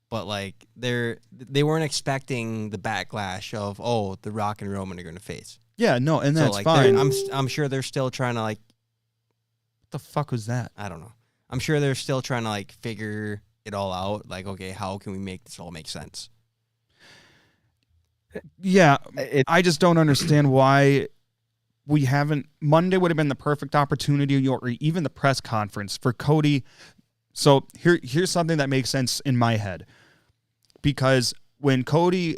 But, like, they weren't expecting the backlash of, oh, The Rock and Roman are going to face. Yeah, no, and that's like, fine. I'm sure they're still trying to, like... What the fuck was that? I don't know. I'm sure they're still trying to, like, figure it all out. Like, okay, how can we make this all make sense? Yeah, I just don't understand why we haven't... Monday would have been the perfect opportunity, or even the press conference, for Cody... So here's something that makes sense in my head. Because when Cody,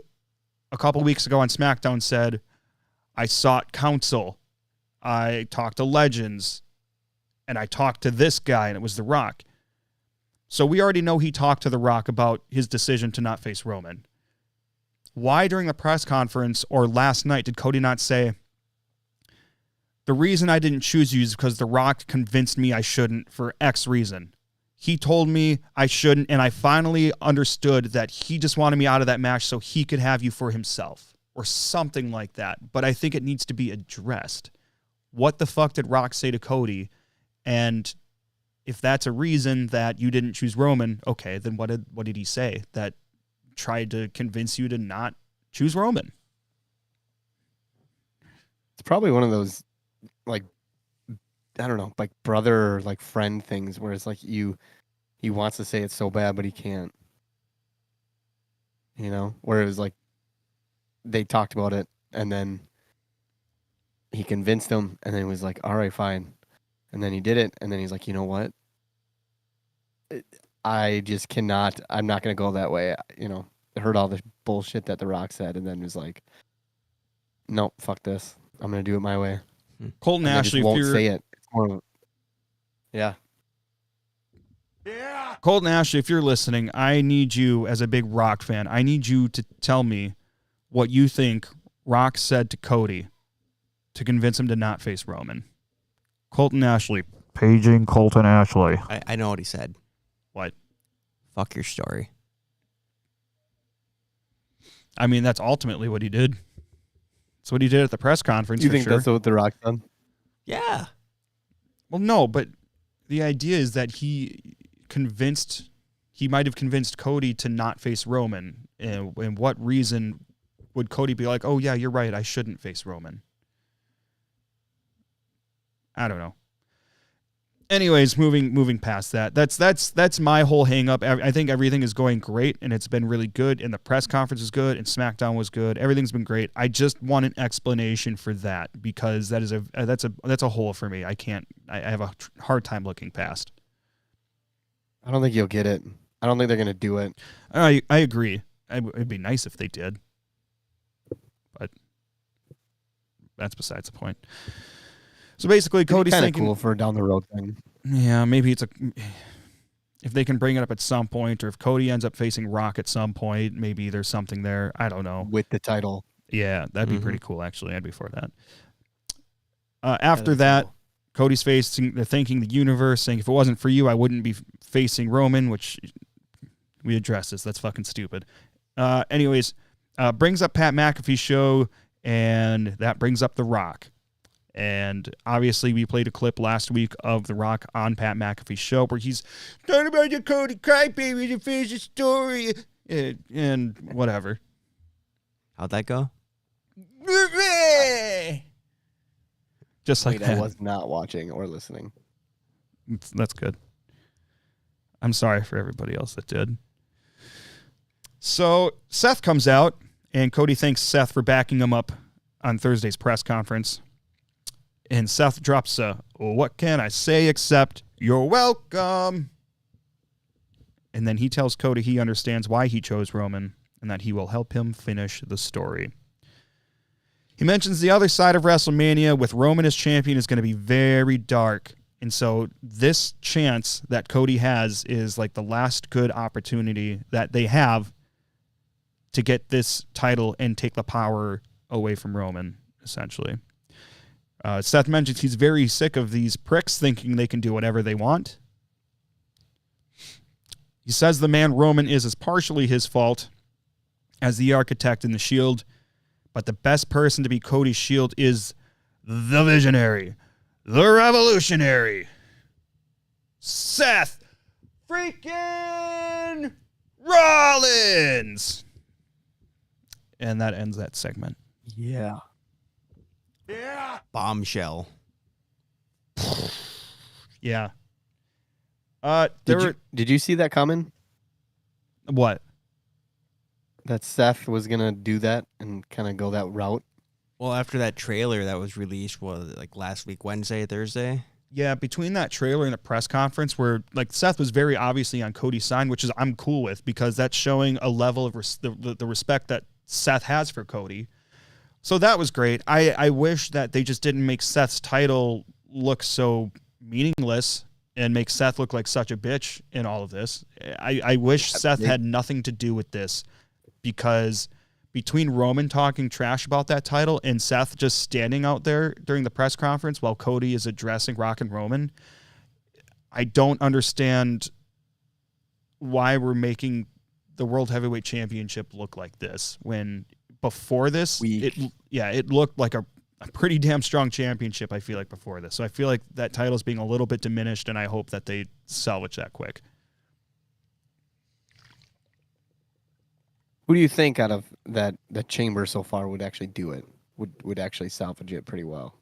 a couple weeks ago on SmackDown, said, I sought counsel, I talked to legends, and I talked to this guy, and it was The Rock. So we already know he talked to The Rock about his decision to not face Roman. Why during the press conference or last night did Cody not say, the reason I didn't choose you is because The Rock convinced me I shouldn't for X reason. He told me I shouldn't, and I finally understood that he just wanted me out of that match so he could have you for himself, or something like that. But I think it needs to be addressed. What the fuck did Rock say to Cody? And if that's a reason that you didn't choose Roman, okay, then what did he say that tried to convince you to not choose Roman? It's probably one of those, like, I don't know, like brother or like friend things where it's like he wants to say it so bad, but he can't. You know, where it was like they talked about it and then he convinced him and then he was like, all right, fine. And then he did it. And then he's like, you know what? I just cannot, I'm not going to go that way. You know, I heard all the bullshit that The Rock said and then was like, nope, fuck this. I'm going to do it my way. Colton Ashley, won't say it. Yeah. Colton Ashley, if you're listening, I need you, as a big Rock fan, I need you to tell me what you think Rock said to Cody to convince him to not face Roman. Colton Ashley. Paging Colton Ashley. I know what he said. What? Fuck your story. I mean, that's ultimately what he did. That's what he did at the press conference. You think sure. that's what The Rock done? Yeah. Well, no, but the idea is that he might have convinced Cody to not face Roman. And what reason would Cody be like, oh, yeah, you're right, I shouldn't face Roman? I don't know. Anyways, moving past that, that's my whole hang up. I think everything is going great, and it's been really good, and the press conference is good, and SmackDown was good. Everything's been great. I just want an explanation for that, because that's a hole for me. I have a hard time looking past. I don't think you'll get it. I don't think they're going to do it. I agree. It'd be nice if they did, but that's besides the point. So basically, Cody's thinking, cool for a down the road thing. Yeah, maybe if they can bring it up at some point, or if Cody ends up facing Rock at some point, maybe there's something there. I don't know. With the title. Yeah, that'd be pretty cool, actually. I'd be for that. After that, cool. Cody's thanking the universe, saying, if it wasn't for you, I wouldn't be facing Roman, which we addressed this. That's fucking stupid. Anyways, brings up Pat McAfee's show, and that brings up The Rock. And obviously, we played a clip last week of The Rock on Pat McAfee's show where he's talking about the Cody crybaby to finish the story and whatever. How'd that go? Just like that. I was not watching or listening. That's good. I'm sorry for everybody else that did. So Seth comes out, and Cody thanks Seth for backing him up on Thursday's press conference. And Seth drops what can I say except you're welcome. And then he tells Cody he understands why he chose Roman and that he will help him finish the story. He mentions the other side of WrestleMania with Roman as champion is going to be very dark. And so this chance that Cody has is like the last good opportunity that they have to get this title and take the power away from Roman, essentially. Seth mentions he's very sick of these pricks thinking they can do whatever they want. He says the man Roman is as partially his fault as the architect in the Shield, but the best person to be Cody's Shield is the visionary, the revolutionary. Seth freaking Rollins. And that ends that segment. Yeah. Bombshell. Yeah. Did you see that coming? What? That Seth was gonna do that and kind of go that route. Well, after that trailer that was released, like last week, Wednesday, Thursday? Yeah, between that trailer and the press conference where like Seth was very obviously on Cody's side, which is I'm cool with because that's showing a level of the respect that Seth has for Cody. So that was great. I wish that they just didn't make Seth's title look so meaningless and make Seth look like such a bitch in all of this. I wish Seth had nothing to do with this because between Roman talking trash about that title and Seth just standing out there during the press conference while Cody is addressing Rock and Roman, I don't understand why we're making the World Heavyweight Championship look like this when before this, it looked like a pretty damn strong championship, I feel like, before this. So I feel like that title's being a little bit diminished, and I hope that they salvage that quick. Who do you think out of the chamber so far would actually do it? Would actually salvage it pretty well?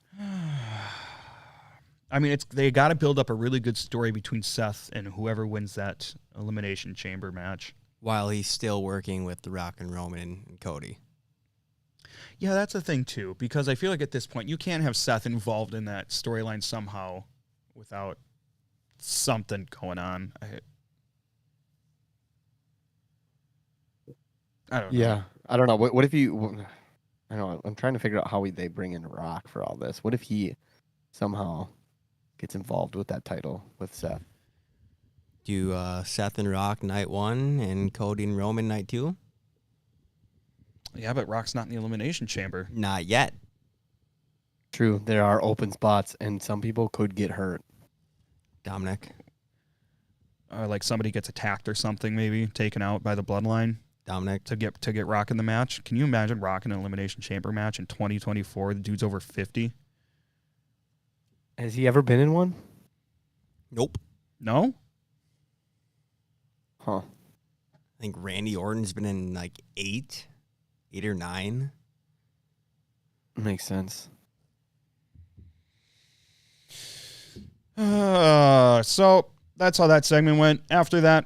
I mean, they got to build up a really good story between Seth and whoever wins that Elimination Chamber match. While he's still working with The Rock and Roman and Cody. Yeah, that's a thing, too, because I feel like at this point, you can't have Seth involved in that storyline somehow without something going on. I don't know. Yeah, I don't know. What if you? I don't know. I'm trying to figure out how they bring in Rock for all this. What if he somehow gets involved with that title with Seth? Do Seth and Rock night 1 and Cody and Roman night 2? Yeah, but Rock's not in the Elimination Chamber. Not yet. True, there are open spots, and some people could get hurt. Dominic. Or like somebody gets attacked or something, maybe taken out by the Bloodline. Dominic. To get Rock in the match. Can you imagine Rock in an Elimination Chamber match in 2024? The dude's over 50. Has he ever been in one? Nope. No? Huh. I think Randy Orton's been in like 8 or 9. Makes sense. So that's how that segment went. After that,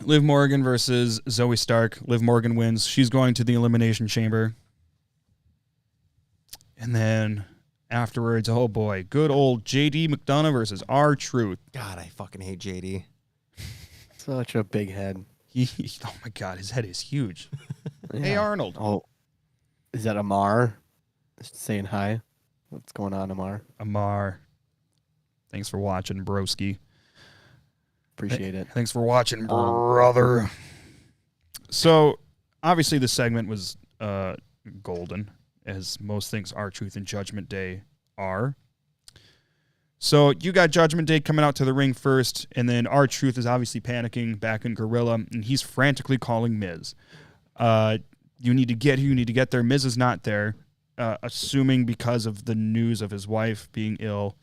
Liv Morgan versus Zoe Stark. Liv Morgan wins. She's going to the Elimination Chamber. And then afterwards, oh boy, good old JD McDonough versus R-Truth. God, I fucking hate JD. Such a big head. Oh my God, his head is huge. Yeah. Hey, Arnold. Oh, is that Amar? Just saying hi. What's going on, Amar? Amar. Thanks for watching, broski. Appreciate it. Thanks for watching, brother. So, obviously, the segment was golden, as most things R-Truth and Judgment Day are. So, you got Judgment Day coming out to the ring first, and then R-Truth is obviously panicking back in Gorilla, and he's frantically calling Miz. You need to get here, you need to get there. Miz is not there, assuming because of the news of his wife being ill.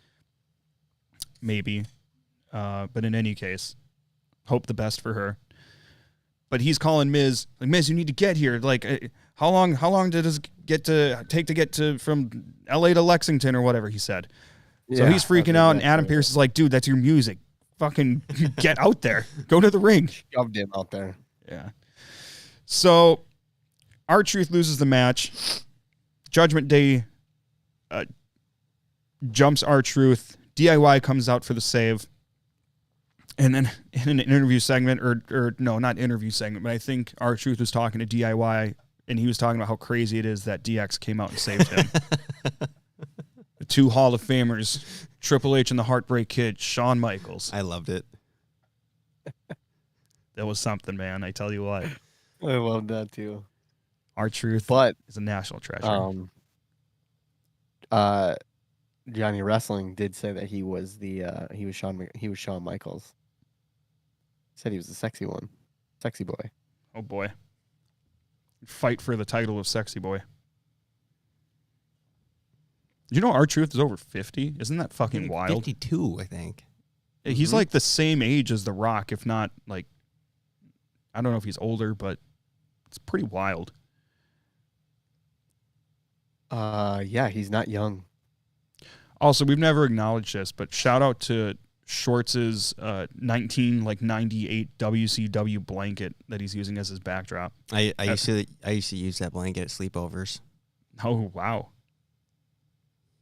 Maybe. But in any case, hope the best for her. But he's calling Miz, like, Miz, you need to get here. Like, how long did it take to get from LA to Lexington or whatever he said? So he's freaking out, and Adam Pearce is like, dude, that's your music. Fucking get out there. Go to the ring. Shoved him out there. Yeah. So R-Truth loses the match. Judgment Day jumps R-Truth. DIY comes out for the save. And then in an interview segment, or no, not interview segment, but I think R-Truth was talking to DIY, and he was talking about how crazy it is that DX came out and saved him. The 2 Hall of Famers, Triple H and the Heartbreak Kid, Shawn Michaels. I loved it. That was something, man. I tell you what. I love that too. R-Truth But is a national treasure. Johnny Wrestling did say that he was Shawn Michaels. Said he was the sexy one, sexy boy. Oh boy, fight for the title of sexy boy. You know, R-Truth is over 50. Isn't that fucking wild? 52, I think. He's like the same age as The Rock, if not like, I don't know if he's older, but it's pretty wild. Yeah, he's not young. Also, we've never acknowledged this, but shout out to Schwartz's 1998 WCW blanket that he's using as his backdrop. I used to use that blanket at sleepovers. Oh, wow.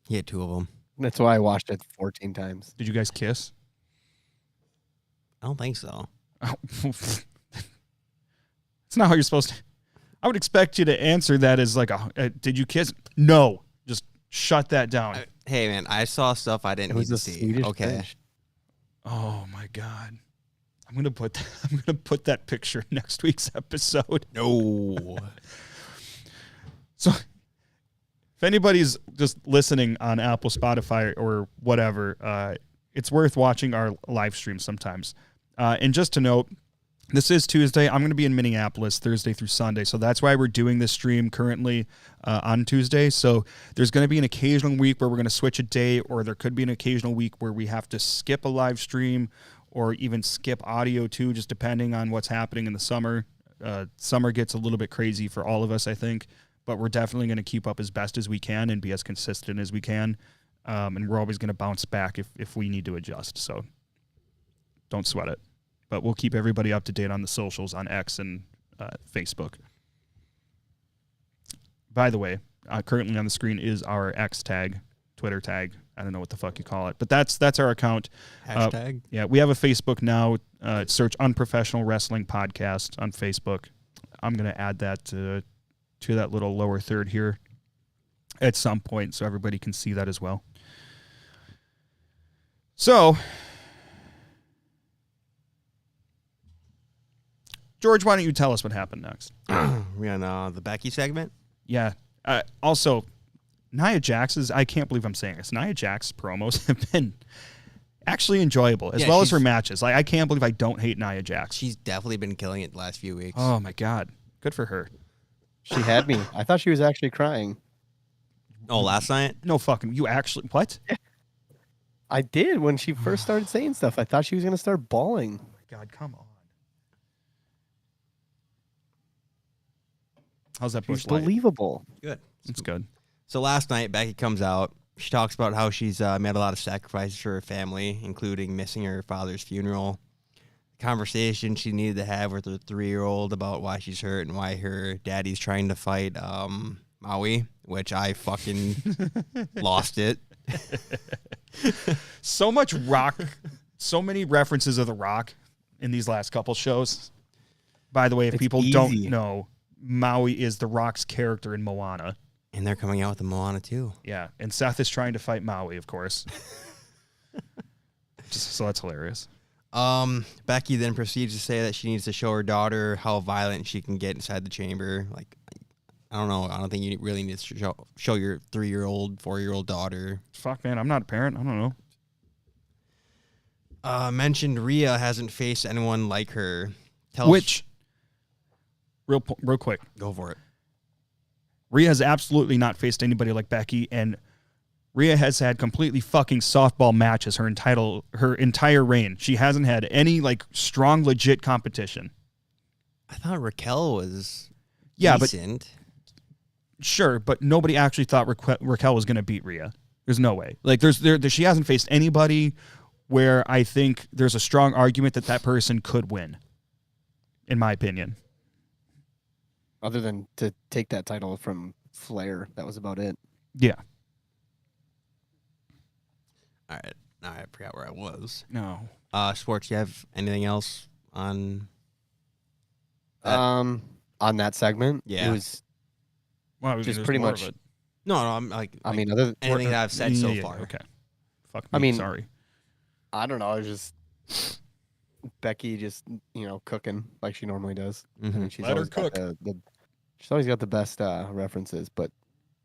He had 2 of them. That's why I watched it 14 times. Did you guys kiss? I don't think so. Oh, it's not how you're supposed to. I would expect you to answer that as like, did you kiss? No. Just shut that down. Hey, man, I saw stuff I didn't need to see. Swedish Okay. fish. Oh, my God. I'm gonna put that picture in next week's episode. No. So if anybody's just listening on Apple, Spotify, or whatever, it's worth watching our live stream sometimes. And just to note, this is Tuesday. I'm going to be in Minneapolis Thursday through Sunday. So that's why we're doing this stream currently on Tuesday. So there's going to be an occasional week where we're going to switch a day, or there could be an occasional week where we have to skip a live stream or even skip audio too, just depending on what's happening in the summer. Summer gets a little bit crazy for all of us, I think, but we're definitely going to keep up as best as we can and be as consistent as we can. And we're always going to bounce back if we need to adjust. So don't sweat it. But we'll keep everybody up to date on the socials on X and Facebook. By the way, currently on the screen is our X tag, Twitter tag. I don't know what the fuck you call it, but that's our account. Hashtag. Yeah, we have a Facebook now. Search Unprofessional Wrestling Podcast on Facebook. I'm going to add that to that little lower third here at some point so everybody can see that as well. So, George, why don't you tell us what happened next? We're on the Becky segment. Yeah. Also, Nia Jax's, I can't believe I'm saying this, Nia Jax's promos have been actually enjoyable, as well as her matches. Like, I can't believe I don't hate Nia Jax. She's definitely been killing it the last few weeks. Oh, my God. Good for her. She had me. I thought she was actually crying. Oh, last night? No fucking, you actually, what? I did when she first started saying stuff. I thought she was going to start bawling. Oh, my God, come on. How's that bush She's light? believable. Good. It's good. So last night, Becky comes out. She talks about how she's made a lot of sacrifices for her family, including missing her father's funeral. Conversation she needed to have with her 3-year-old about why she's hurt and why her daddy's trying to fight Maui, which I fucking lost it. So much Rock, so many references of The Rock in these last couple shows. By the way, if people don't know, Maui is The Rock's character in Moana. And they're coming out with the Moana too. Yeah, and Seth is trying to fight Maui, of course. So that's hilarious. Becky then proceeds to say that she needs to show her daughter how violent she can get inside the chamber. Like, I don't know. I don't think you really need to show your 3-year-old, 4-year-old daughter. Fuck, man. I'm not a parent. I don't know. Mentioned Rhea hasn't faced anyone like her. Real quick. Go for it. Rhea has absolutely not faced anybody like Becky, and Rhea has had completely fucking softball matches her entire reign. She hasn't had any like strong, legit competition. I thought Raquel was But decent. sure, but nobody actually thought Raquel was going to beat Rhea. There's no way. Like she hasn't faced anybody where I think there's a strong argument that person could win, in my opinion. Other than to take that title from Flair, that was about it. Yeah. All right. Now I forgot where I was. No. Schwartz, you have anything else on On that segment? Yeah. It was Well, just pretty much. No, I'm like I mean, other anything that I've said so Yeah, far. Okay. Fuck me. I mean, sorry. I don't know. It was just Becky just, cooking like she normally does. I mean, she's Let her always got cook. She's always got the best references, but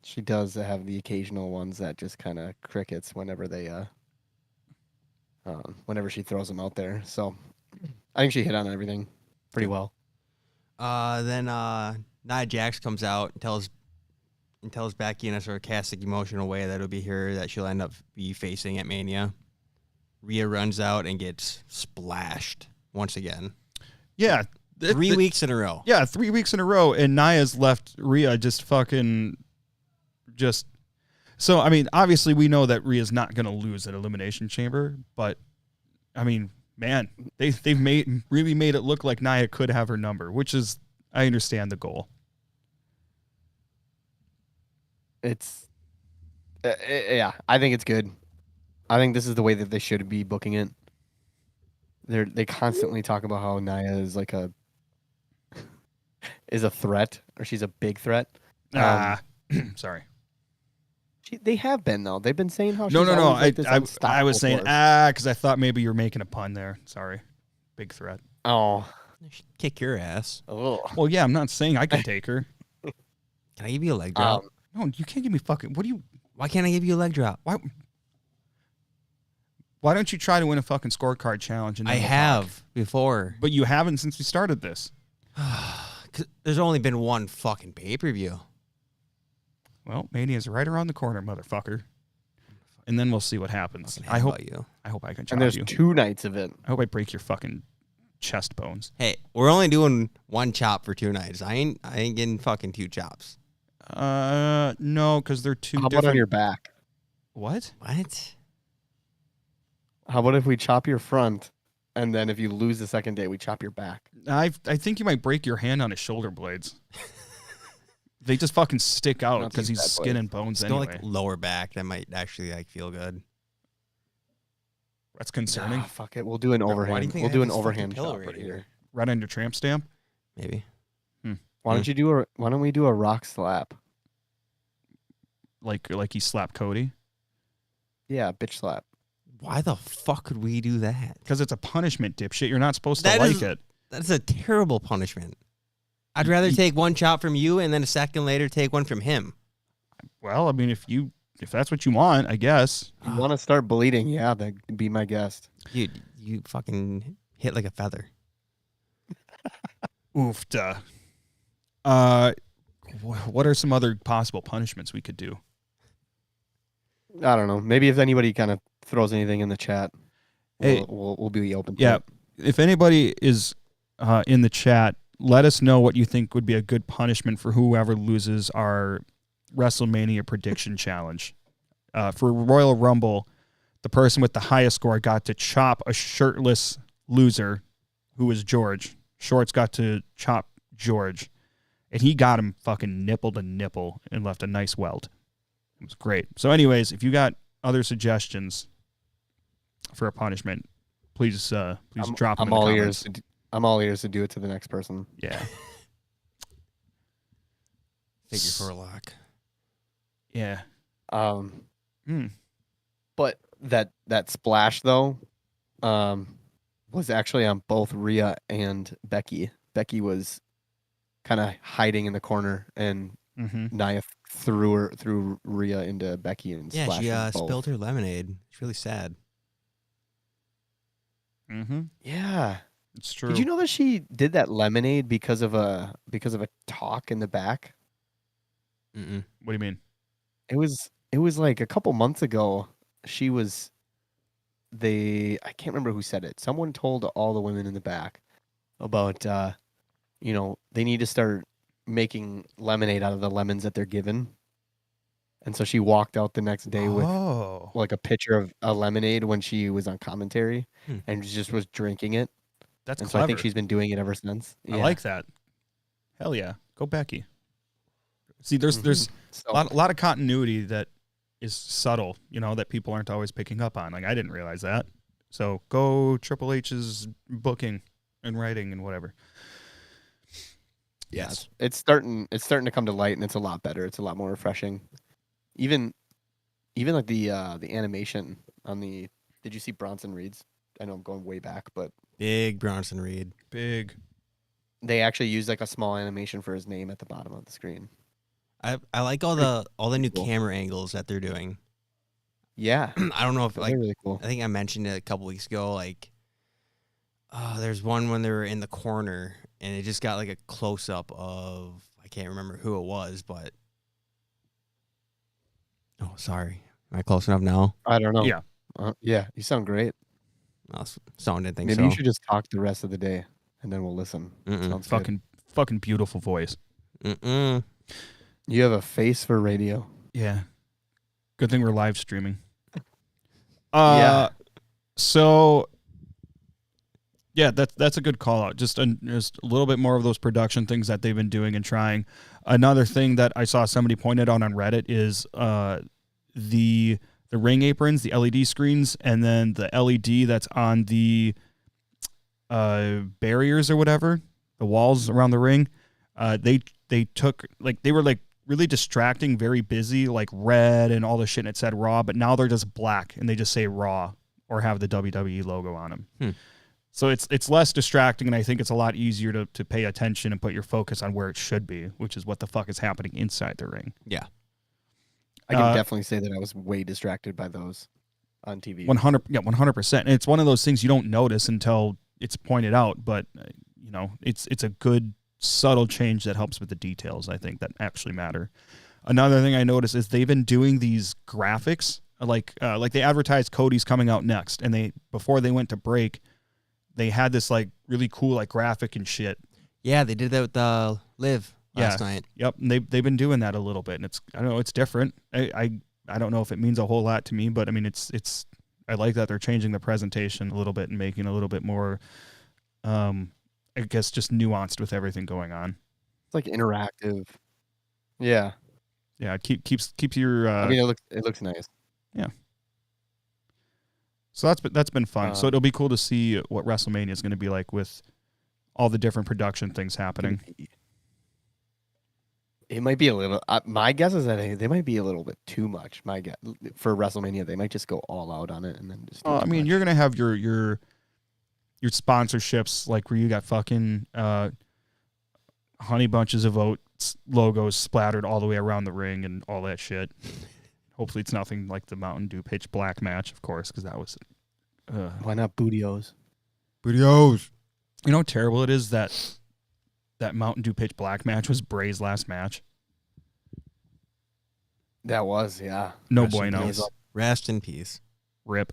she does have the occasional ones that just kind of crickets whenever whenever she throws them out there. So I think she hit on everything pretty well. Then Nia Jax comes out and tells Becky in a sarcastic, emotional way that it'll be her that she'll end up be facing at Mania. Rhea runs out and gets splashed once again. Yeah. 3 weeks in a row. Yeah, 3 weeks in a row, and Nia's left Rhea So, I mean, obviously we know that Rhea's not going to lose at Elimination Chamber, but, I mean, man, they've really made it look like Nia could have her number, which is, I understand the goal. It's, yeah, I think it's good. I think this is the way that they should be booking it. They constantly talk about how Nia is like a threat, or she's a big threat. Sorry. They have been though. They've been saying how No. Like I was saying because I thought maybe you were making a pun there. Sorry, big threat. Oh, Kick your ass. oh. Well, yeah, I'm not saying I can take her. Can I give you a leg drop? No, you can't give me fucking. Why can't I give you a leg drop? Why don't you try to win a fucking scorecard challenge? And I have before, but you haven't since we started this. 'Cause there's only been one fucking pay-per-view. Well, Mania's right around the corner, motherfucker. And then we'll see what happens. I hope I can chop And there's you. 2 nights of it. I hope I break your fucking chest bones. Hey, we're only doing 1 chop for 2 nights. I ain't getting fucking 2 chops. No, because they're two How different. about on your back? What? What? How about if we chop your front, and then if you lose the second day, we chop your back? I think you might break your hand on his shoulder blades. They just fucking stick out Not because these he's bad skin boys. and bones Let's go anyway. like lower back. That might actually like feel good. That's concerning. Fuck it. We'll do an why do overhand. you think We'll I do have an this fucking overhand pillow chop right right here? here. Right on your tramp stamp. Maybe. Why don't we do a rock slap? Like he slapped Cody. Yeah, bitch slap. Why the fuck could we do that? Because it's a punishment, dipshit. You're not supposed to That like is- it. That's a terrible punishment. I'd rather take 1 chop from you and then a second later take 1 from him. Well, I mean, if that's what you want, I guess. You want to start bleeding? Yeah, then be my guest. Dude, you fucking hit like a feather. Oof, duh. What are some other possible punishments we could do? I don't know. Maybe if anybody kind of throws anything in the chat, Hey. we'll be open to Yeah. it. If anybody is in the chat, let us know what you think would be a good punishment for whoever loses our WrestleMania prediction challenge. For Royal Rumble, the person with the highest score got to chop a shirtless loser who was George. Schwartz got to chop George, and he got him fucking nipple to nipple and left a nice welt. It was great. So anyways, if you got other suggestions for a punishment, please drop them I'm in the all comments. ears. I'm all ears to do it to the next person. Yeah. Figure for a lock. Yeah. But that splash though, was actually on both Rhea and Becky. Becky was kind of hiding in the corner, and Nia threw Rhea into Becky and Yeah, splashed she them both. spilled her lemonade. It's really sad. Yeah, It's true. did you know that she did that lemonade because of a talk in the back? Mm-mm. What do you mean? It was like a couple months ago. I can't remember who said it. Someone told all the women in the back about they need to start making lemonade out of the lemons that they're given. And so she walked out the next day with like a pitcher of a lemonade when she was on commentary and just was drinking it. That's And clever. so I think she's been doing it ever since. I like that. Hell yeah. Go Becky. See, there's So, a lot of continuity that is subtle, that people aren't always picking up on. Like, I didn't realize that. So go Triple H's booking and writing and whatever. yes, it's starting to come to light, and it's a lot better. It's a lot more refreshing. Even like the animation on the. Did you see Bronson Reed's? I know I'm going way back, but Big Bronson Reed. Big. they actually used like a small animation for his name at the bottom of the screen. I like all the new cool. camera angles that they're doing. Yeah, I don't know if they're really cool. I think I mentioned it a couple weeks ago. Like, there's one when they were in the corner, and it just got like a close up of I can't remember who it was, but oh, sorry, am I close enough now? I don't know. Yeah. Yeah, you sound great. Oh, someone didn't think Maybe so. you should just talk the rest of the day, and then we'll listen. Sounds good. Fucking beautiful voice. Mm-mm. You have a face for radio. Yeah. Good thing we're live streaming. Yeah. So yeah, that's a good call out. Just a little bit more of those production things that they've been doing and trying. Another thing that I saw somebody pointed out on Reddit is the ring aprons, the LED screens, and then the LED that's on the barriers or whatever, the walls around the ring. They took, like, they were like really distracting, very busy, like red and all the shit, and it said Raw, but now they're just black and they just say Raw or have the WWE logo on them. So it's less distracting, and I think it's a lot easier to pay attention and put your focus on where it should be, which is what the fuck is happening inside the ring. Yeah. I can definitely say that I was way distracted by those on TV. 100%. And it's one of those things you don't notice until it's pointed out, but you know, it's a good subtle change that helps with the details, I think, that actually matter. Another thing I noticed is they've been doing these graphics, like they advertised Cody's coming out next, and before they went to break, they had this like really cool like graphic and shit. Yeah, they did that with Liv last night. Yep, and they've been doing that a little bit, and I don't know, it's different. I don't know if it means a whole lot to me, but I mean it's I like that they're changing the presentation a little bit and making it a little bit more I guess just nuanced with everything going on. It's like interactive. Yeah. Yeah, keeps your I mean, it looks nice. Yeah. So that's been fun. So it'll be cool to see what WrestleMania is going to be like with all the different production things happening. It might be a little. My guess is that they might be a little bit too much. My guess for WrestleMania, they might just go all out on it and then just. I mean, you're gonna have your sponsorships, like where you got fucking Honey Bunches of Oats logos splattered all the way around the ring and all that shit. Hopefully, it's nothing like the Mountain Dew Pitch Black match, of course, because that was. Why not Bootios? Bootios. You know how terrible it is that Mountain Dew Pitch Black match was Bray's last match. That was, yeah. No buenos. Rest in peace. Rip.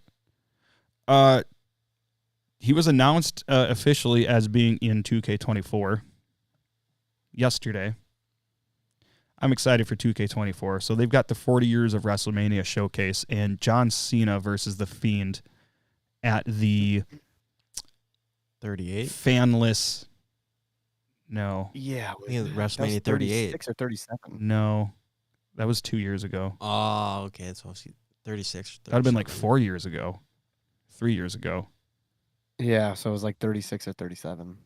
He was announced officially as being in 2K24 yesterday. I'm excited for 2K24. So they've got the 40 years of WrestleMania showcase and John Cena versus The Fiend at the 38 fanless. No. Yeah. WrestleMania 38. 36 or 37. No. That was 2 years ago. Oh, okay. So 36. That would have been like 4 years ago. 3 years ago. Yeah, so it was like 36 or 37.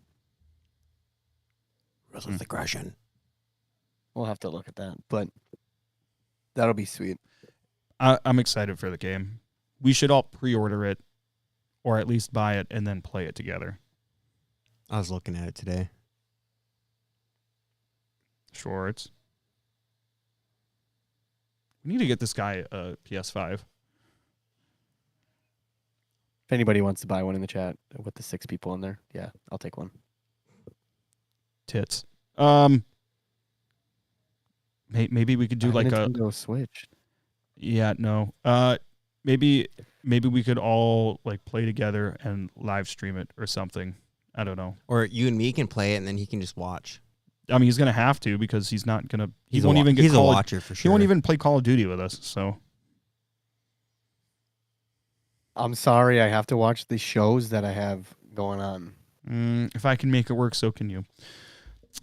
Ruthless aggression. We'll have to look at that, but that'll be sweet. I'm excited for the game. We should all pre-order it, or at least buy it and then play it together. I was looking at it today. Schwartz. We need to get this guy a PS5. If anybody wants to buy one in the chat with the 6 people in there, yeah, I'll take one. Tits. Maybe we could do like Nintendo Switch. Yeah, no. Maybe we could all like play together and live stream it or something. I don't know. Or you and me can play it, and then he can just watch. I mean, he's gonna have to because he's not gonna. He's a watcher for sure. He won't even play Call of Duty with us. So. I'm sorry, I have to watch the shows that I have going on. If I can make it work, so can you.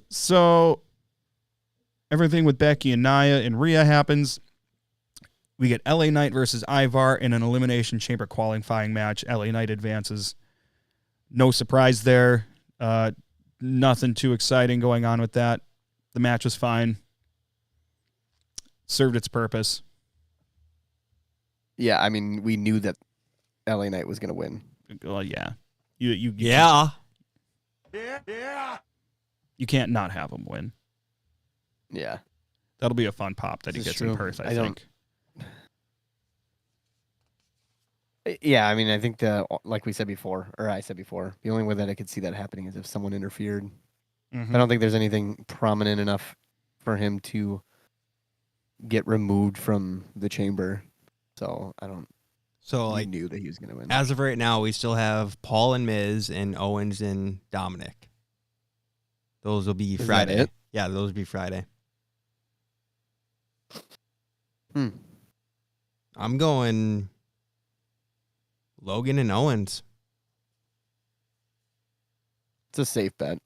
So, everything with Becky and Nia and Rhea happens. We get LA Knight versus Ivar in an Elimination Chamber qualifying match. LA Knight advances. No surprise there. Nothing too exciting going on with that. The match was fine. Served its purpose. Yeah, I mean, we knew that LA Knight was going to win. Well, yeah. You Yeah. You can't not have him win. Yeah. That'll be a fun pop that he This is gets in true. Perth, I think. Yeah, I mean, I think like we said before, or I said before, the only way that I could see that happening is if someone interfered. Mhm. I don't think there's anything prominent enough for him to get removed from the chamber. So I don't So, You like, knew that he was going to win. as of right now, we still have Paul and Miz and Owens and Dominic. Those will be Is that Friday. it? Yeah, those will be Friday. I'm going Logan and Owens. It's a safe bet.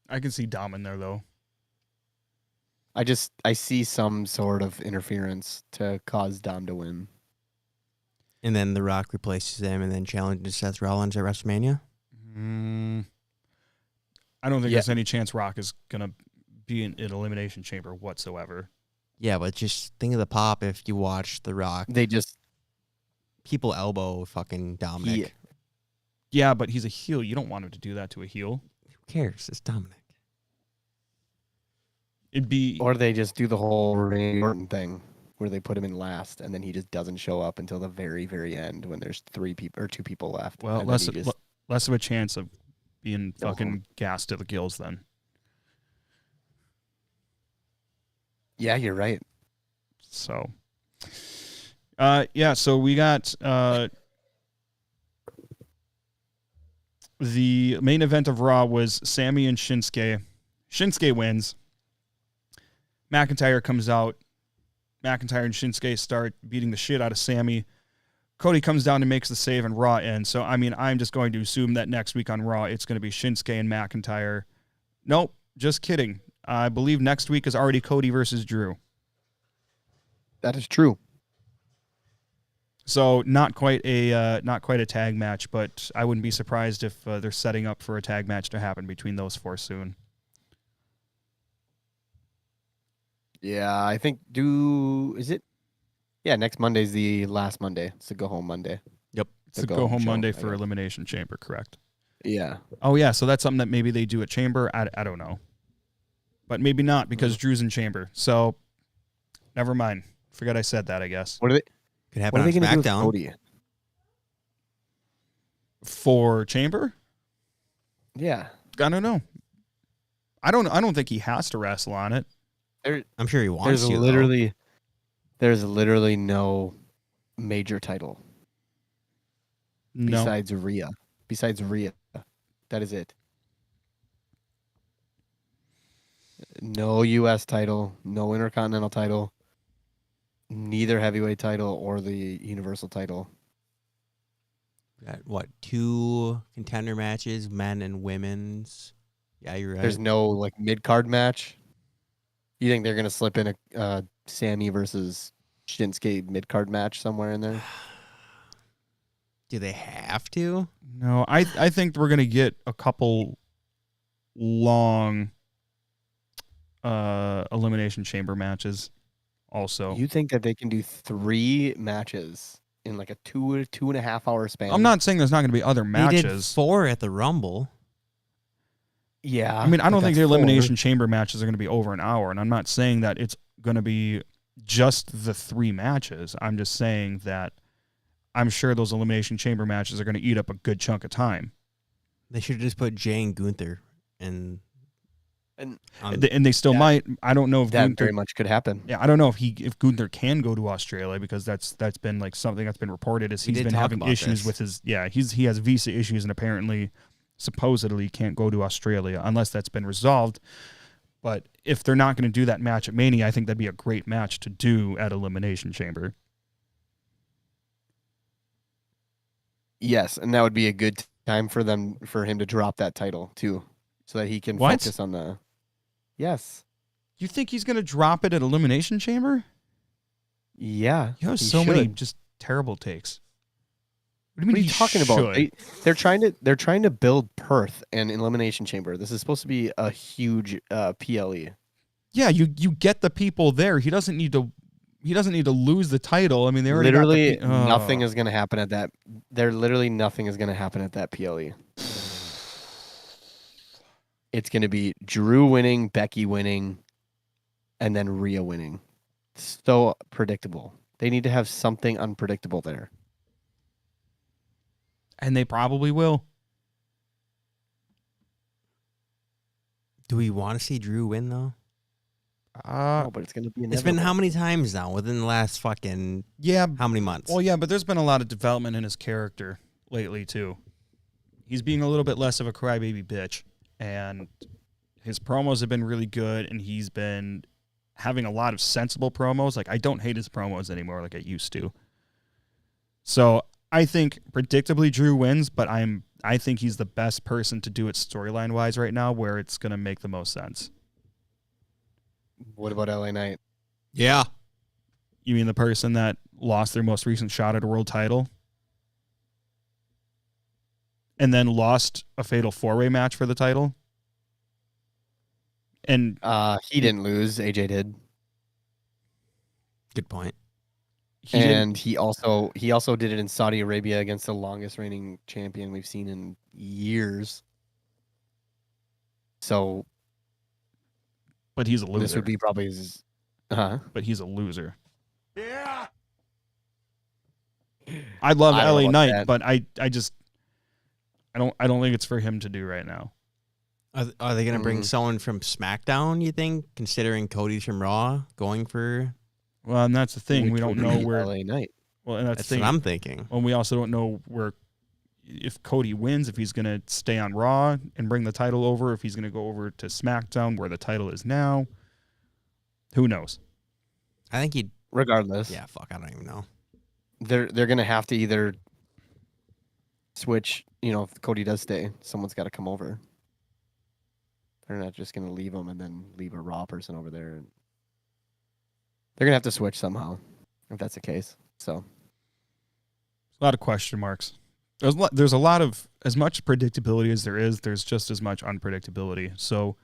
I can see Dom in there though. I see some sort of interference to cause Dom to win. And then The Rock replaces him and then challenges Seth Rollins at WrestleMania. I don't think there's any chance Rock is gonna be in an Elimination Chamber whatsoever. Yeah, but just think of the pop if you watch The Rock. They just People elbow fucking Dominic. Yeah, but he's a heel. You don't want him to do that to a heel. Who cares? It's Dominic. It'd be or they just do the whole Randy Orton thing where they put him in last and then he just doesn't show up until the very, very end when there's 2 people left. well and less then he just, less of a chance of being Go fucking home. gassed to the gills then. yeah, you're right. So, so we got the main event of Raw was Sammy and Shinsuke. Shinsuke wins. McIntyre comes out. McIntyre and Shinsuke start beating the shit out of Sammy. Cody comes down and makes the save, and Raw ends. So, I mean, I'm just going to assume that next week on Raw, it's going to be Shinsuke and McIntyre. Nope, just kidding. I believe next week is already Cody versus Drew. That is true. So not quite a tag match, but I wouldn't be surprised if they're setting up for a tag match to happen between those 4 soon. Yeah, I think next Monday's the last Monday. It's a go home Monday. Yep. It's a go home Monday for Elimination Chamber, correct? Yeah. Oh yeah, so that's something that maybe they do at Chamber. I don't know, but maybe not because Drew's in Chamber. So never mind. Forget I said that. I guess Could happen on going to do with SmackDown. Cody? for Chamber. Yeah. I don't know. I don't think he has to wrestle on it. I'm sure he wants There's to. literally no major title No. besides Rhea. That is it. No U.S. title, no Intercontinental title, neither heavyweight title or the Universal title. Got, 2 contender matches, men and women's. Yeah, you're right. There's no like mid-card match. You think they're going to slip in a Sammy versus Shinsuke mid-card match somewhere in there? Do they have to? No, I think we're gonna get a couple long Elimination Chamber matches. Also, You think that they can do 3 matches in like a 2.5 hour span? I'm not saying there's not gonna be other They did matches. 4 at the Rumble. Yeah. I mean, I don't but think the that's 4. Elimination Chamber matches are going to be over an hour, and I'm not saying that it's going to be just the 3 matches. I'm just saying that I'm sure those Elimination Chamber matches are going to eat up a good chunk of time. They should have just put Jay and Gunther and And they still might. I don't know if That Gunther, very much could happen. yeah, I don't know if Gunther can go to Australia because that's been like something that's been reported is We he's did been talk having about issues this. with his he has visa issues and apparently supposedly can't go to Australia unless that's been resolved. But if they're not going to do that match at Mania, I think that'd be a great match to do at Elimination Chamber. Yes, and that would be a good time for him to drop that title too, so that he can What? focus on the. Yes. You think he's going to drop it at Elimination Chamber? Yeah. You have he so many should. just terrible takes. What do you What mean are you he talking about? should? They're trying to build Perth and Elimination Chamber. This is supposed to be a huge PLE. Yeah, you get the people there. He doesn't need to lose the title. I mean, they already Literally got the, nothing is going to happen at that. Nothing is going to happen at that PLE. It's going to be Drew winning, Becky winning, and then Rhea winning. So predictable. They need to have something unpredictable there. And they probably will. Do we want to see Drew win though? No, but it's going to be It's been inevitable. how many times now within the last fucking Yeah. how many months? Well, yeah, but there's been a lot of development in his character lately too. He's being a little bit less of a crybaby bitch, and his promos have been really good, and he's been having a lot of sensible promos. Like, I don't hate his promos anymore like I used to. So I think predictably Drew wins, but I think he's the best person to do it storyline wise right now, where it's going to make the most sense. What about LA Knight? Yeah. You mean the person that lost their most recent shot at a world title and then lost a fatal 4-way match for the title? And He didn't lose. AJ did. Good point. He also did it in Saudi Arabia against the longest reigning champion we've seen in years. So, but he's a loser. this would be probably his. But he's a loser. Yeah. I love I don't know LA about Knight, that. but I don't think it's for him to do right now. Are they going to bring someone from SmackDown, you think, considering Cody's from Raw going for... Well, and that's the thing. which We don't would know be where. LA Knight. Well, and that's That's the thing. what I'm thinking. Well, we also don't know where, if Cody wins, if he's going to stay on Raw and bring the title over, if he's going to go over to SmackDown where the title is now. Who knows? I think he'd... Regardless, Yeah, fuck, I don't even know. they're gonna have to either switch. You know, if Cody does stay, someone's got to come over. They're not just gonna leave him and then leave a Raw person over there. They're gonna have to switch somehow, if that's the case. So, A lot of question marks. There's a lot of, as much predictability as there is, there's just as much unpredictability. So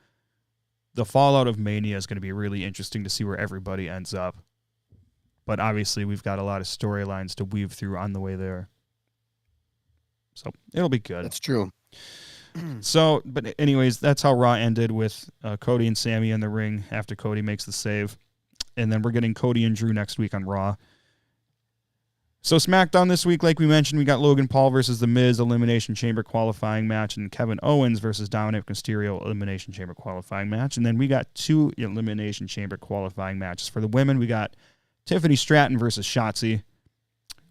the fallout of Mania is going to be really interesting to see where everybody ends up. But obviously, we've got a lot of storylines to weave through on the way there. So it'll be good. that's true. So, but anyways, that's how Raw ended with Cody and Sammy in the ring after Cody makes the save. And then we're getting Cody and Drew next week on Raw. So SmackDown this week, like we mentioned, we got Logan Paul versus The Miz Elimination Chamber qualifying match and Kevin Owens versus Dominic Mysterio Elimination Chamber qualifying match. And then we got 2 Elimination Chamber qualifying matches. For the women, we got Tiffany Stratton versus Shotzi.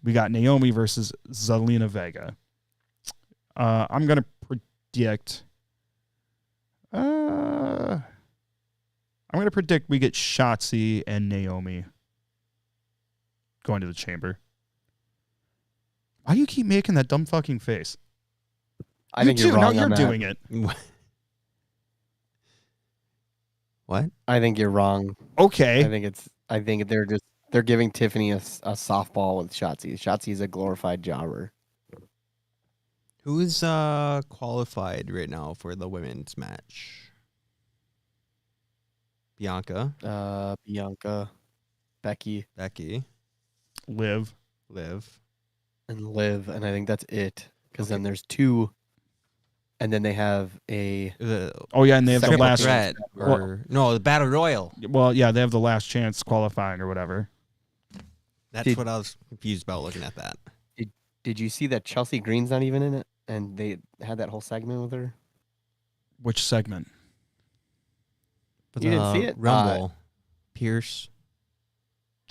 We got Naomi versus Zelina Vega. I'm going to predict... I'm going to predict we get Shotzi and Naomi going to the chamber. Why do you keep making that dumb fucking face? I think you're wrong Now on you're that. doing it. What? I think you're wrong. Okay. I think they're giving Tiffany a softball with Shotzi. Shotzi's a glorified jobber. Who's qualified right now for the women's match? Bianca, Bianca, Becky, Liv. and Liv, and I think that's it. Because then there's 2, and then they have a Oh, yeah, and they have the Second last... threat or no, the Battle Royal. Well, yeah, they have the last chance qualifying or whatever. That's what I was confused about looking at that. Did you see that Chelsea Green's not even in it? And they had that whole segment with her? Which segment? For You didn't see it? Rumble. Pierce.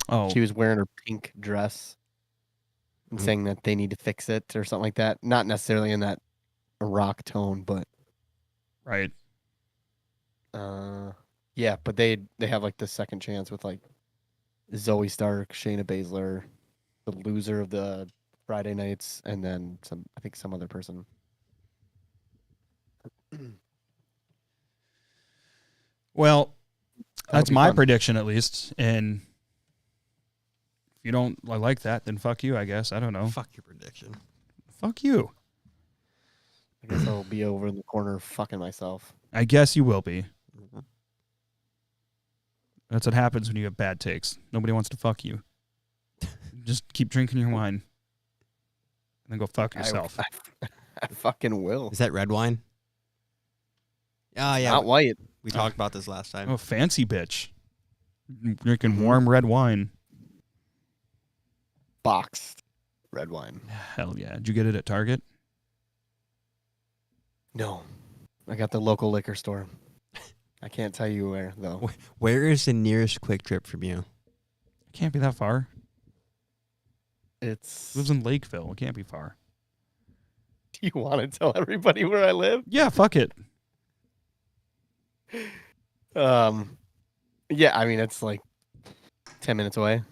Oh, She was wearing her pink dress and saying that they need to fix it or something like that. Not necessarily in that rock tone, but right. yeah, but they have like the second chance with like Zoe Stark, Shayna Baszler, the loser of the Friday nights, and then some other person. Well, that's be my fun. prediction at least. And if you don't like that, then fuck you, I guess. I don't know. Fuck your prediction. Fuck you. I guess I'll be over in the corner fucking myself. I guess you will be. That's what happens when you have bad takes. Nobody wants to fuck you. Just keep drinking your wine. And then go fuck yourself. I fucking will. Is that red wine? Oh, yeah. Not white. We talked about this last time. Oh, fancy bitch. Drinking warm red wine. Boxed red wine. Hell yeah. Did you get it at Target? No. I got the local liquor store. I can't tell you where though. Where is the nearest Quick Trip from you? It can't be that far. It's. It lives in Lakeville. It can't be far. Do you want to tell everybody where I live? Yeah, fuck it. Yeah, I mean it's like 10 minutes away.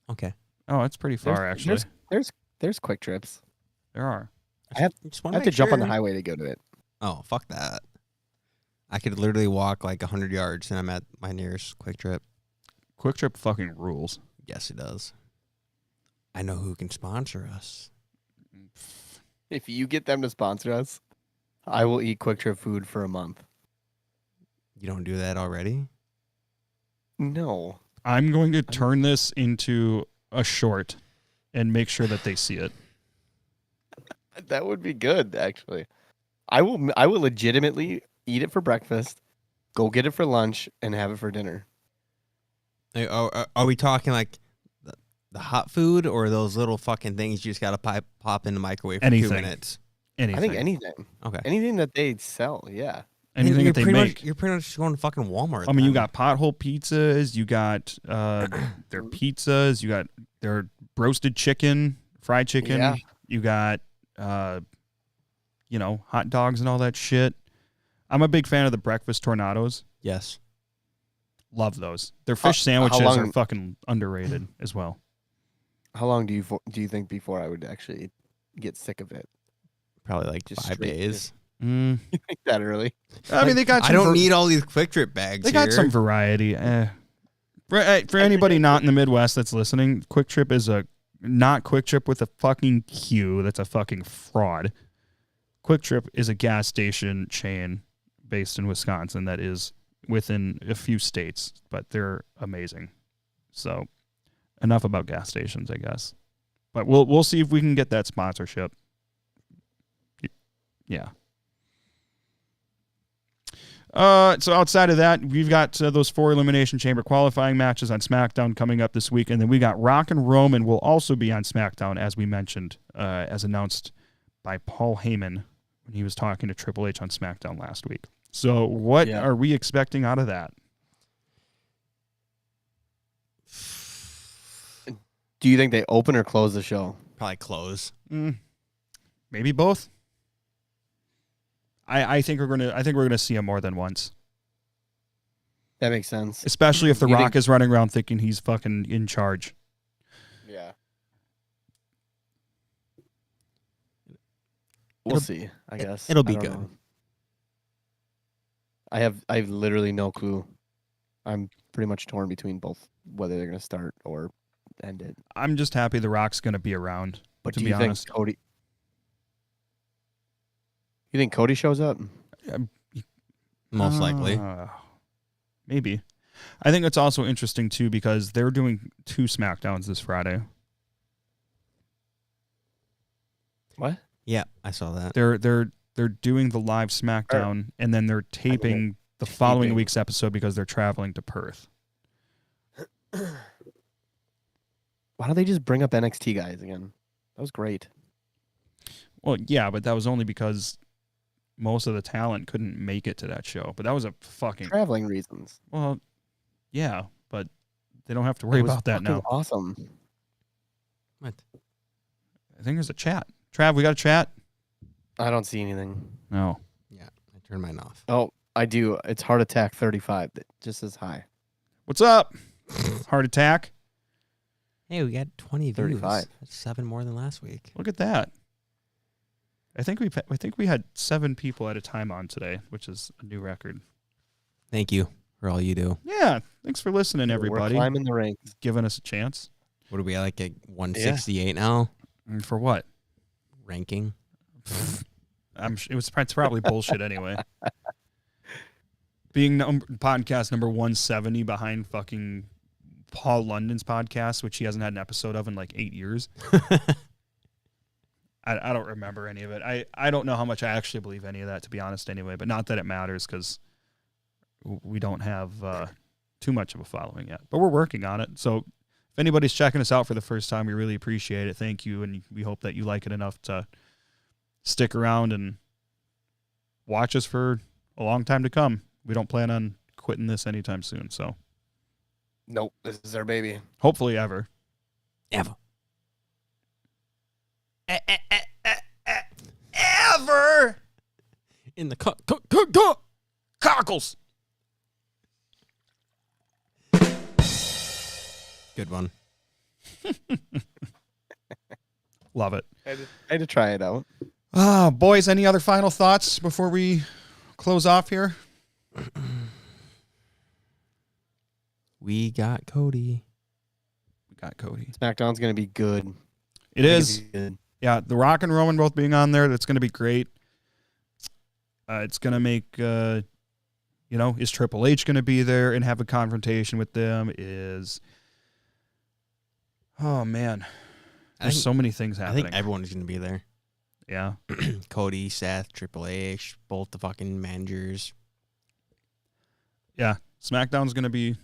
Okay. Oh, it's pretty far actually. There's quick trips. There are. I have to jump on the highway to go to it. Oh, fuck that. I could literally walk like 100 yards and I'm at my nearest Quick Trip. Quick Trip fucking rules. Yes, it does. I know who can sponsor us. If you get them to sponsor us, I will eat Quick Trip food for a month. You don't do that already? No. I'm going to turn this into a short and make sure that they see it. That would be good, actually. I will legitimately eat it for breakfast, go get it for lunch, and have it for dinner. Like, are we talking like the hot food or those little fucking things you just got to pop in the microwave for 2 minutes? Anything. I think anything. Okay. Anything that they sell, yeah. Anything that they make. You're pretty much just going to fucking Walmart. I mean, you got pothole pizzas, you got their pizzas, you got their roasted chicken, fried chicken, Yeah. you got hot dogs and all that shit. I'm a big fan of the breakfast tornadoes. Yes. Love those. Their fish sandwiches are fucking underrated as well. How long do you think before I would actually get sick of it? Probably like Just 5 days. You think that early? I mean, they got. I don't need all these Quick Trip bags. They got some variety. For anybody not in the Midwest that's listening, Quick Trip is not Quick Trip with a fucking Q. That's a fucking fraud. Quick Trip is a gas station chain based in Wisconsin that is within a few states, but they're amazing. So, enough about gas stations, I guess. But we'll see if we can get that sponsorship. Yeah. So outside of that, we've got those 4 Elimination Chamber qualifying matches on SmackDown coming up this week, and then we got Rock and Roman will also be on SmackDown, as we mentioned, as announced by Paul Heyman when he was talking to Triple H on SmackDown last week. So what are we expecting out of that? Do you think they open or close the show? Probably close. Maybe both. I think we're gonna see him more than once. That makes sense. Especially if The Rock is running around thinking he's fucking in charge. Yeah. We'll see, I guess. It'll be good. Know. I have literally no clue. I'm pretty much torn between both, whether they're going to start or end it. I'm just happy The Rock's going to be around. But to do be you think honest. Cody? You think Cody shows up? Most likely. Maybe. I think it's also interesting too because they're doing 2 SmackDowns this Friday. What? Yeah, I saw that. They're doing the live SmackDown and then they're taping the following week's episode because they're traveling to Perth. Why don't they just bring up NXT guys again? That was great. Well, yeah, but that was only because most of the talent couldn't make it to that show. But that was a fucking traveling reasons. Well, yeah, but they don't have to worry about that now. Awesome. What? I think there's a chat. Trav, we got a chat? I don't see anything. No. Yeah, I turned mine off. Oh, I do. It's Heart Attack 35. That just says hi. What's up? Heart Attack? Hey, we got 20 views. 35. That's 7 more than last week. Look at that. I think we had 7 people at a time on today, which is a new record. Thank you for all you do. Yeah, thanks for listening, everybody. We're climbing the ranks. Giving us a chance. What are we at, like at 168 now? For what? Ranking. It's probably bullshit anyway. Being podcast number 170 behind fucking Paul London's podcast, which he hasn't had an episode of in like 8 years. I don't remember any of it. I don't know how much I actually believe any of that, to be honest, anyway. But not that it matters because we don't have too much of a following yet. But we're working on it. So if anybody's checking us out for the first time, we really appreciate it. Thank you. And we hope that you like it enough to stick around and watch us for a long time to come. We don't plan on quitting this anytime soon. So Nope, this is our baby. hopefully ever. Ever. Ever. In the Cockles. Good one. Love it. I had to try it out. Boys, any other final thoughts before we close off here? We got Cody. We got Cody. SmackDown's going to be good. It is. It's gonna be good. Yeah, The Rock and Roman both being on there, that's going to be great. It's going to make, is Triple H going to be there and have a confrontation with them? Oh, man. There's so many things happening. I think everyone's going to be there. Yeah. Cody, Seth, Triple H, both the fucking managers. Yeah. SmackDown's gonna be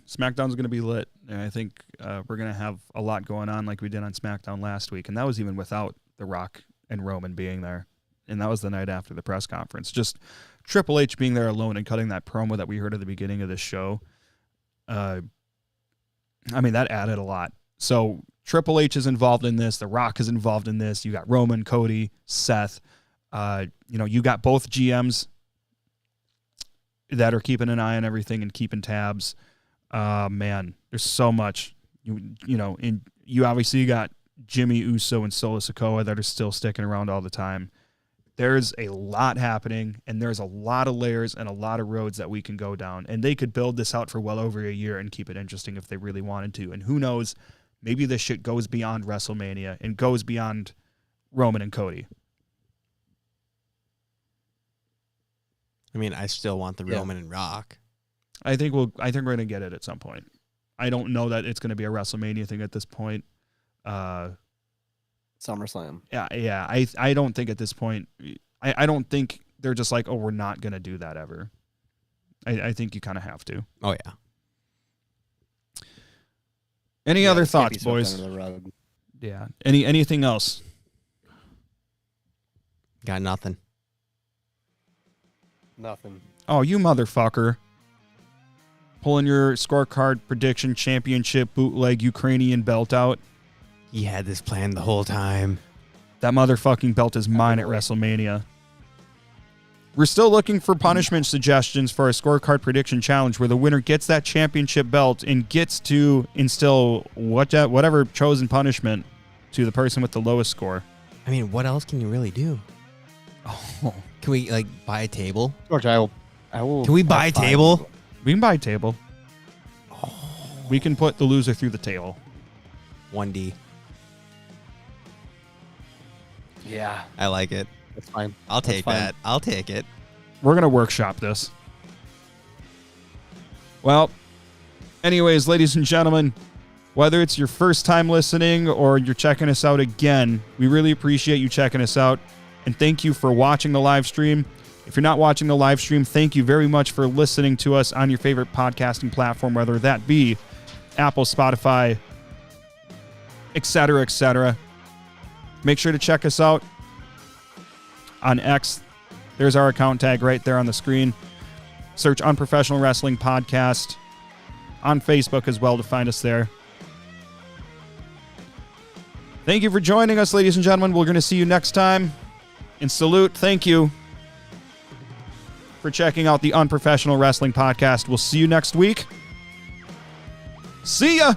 lit, and I think we're gonna have a lot going on like we did on SmackDown last week, and that was even without The Rock and Roman being there, and that was the night after the press conference. Just Triple H being there alone and cutting that promo that we heard at the beginning of this show. That added a lot. So Triple H is involved in this. The Rock is involved in this. You got Roman, Cody, Seth. You got both GMs that are keeping an eye on everything and keeping tabs. Man, there's so much. You obviously got Jimmy Uso and Solo Sikoa that are still sticking around all the time. There's a lot happening, and there's a lot of layers and a lot of roads that we can go down. And they could build this out for well over a year and keep it interesting if they really wanted to. And who knows, maybe this shit goes beyond WrestleMania and goes beyond Roman and Cody. I still want the Roman and Rock. I think we're going to get it at some point. I don't know that it's going to be a WrestleMania thing at this point. SummerSlam. Yeah. I don't think at this point. I don't think they're just like, oh, we're not going to do that ever. I think you kind of have to. Oh yeah. Any other It can't be thoughts, swept boys? under the rug. Yeah. Anything else? Got nothing. Nothing. Oh, you motherfucker. Pulling your scorecard prediction championship bootleg Ukrainian belt out. He had this plan the whole time. That motherfucking belt is mine at WrestleMania. We're still looking for punishment suggestions for a scorecard prediction challenge where the winner gets that championship belt and gets to instill whatever chosen punishment to the person with the lowest score. What else can you really do? Oh. Can we buy a table? George, I will. Can we buy a table? We can buy a table. We can put the loser through the table. 1D. Yeah, I like it. that's fine. I'll That's take fine. that. I'll take it. We're going to workshop this. Well, anyways, ladies and gentlemen, whether it's your first time listening or you're checking us out again, we really appreciate you checking us out. And thank you for watching the live stream. If you're not watching the live stream, thank you very much for listening to us on your favorite podcasting platform, whether that be Apple, Spotify, etc., etc. Make sure to check us out on X. There's our account tag right there on the screen. Search Unprofessional Wrestling Podcast on Facebook as well to find us there. Thank you for joining us, ladies and gentlemen. We're going to see you next time. And salute, thank you for checking out the Unprofessional Wrestling Podcast. We'll see you next week. See ya!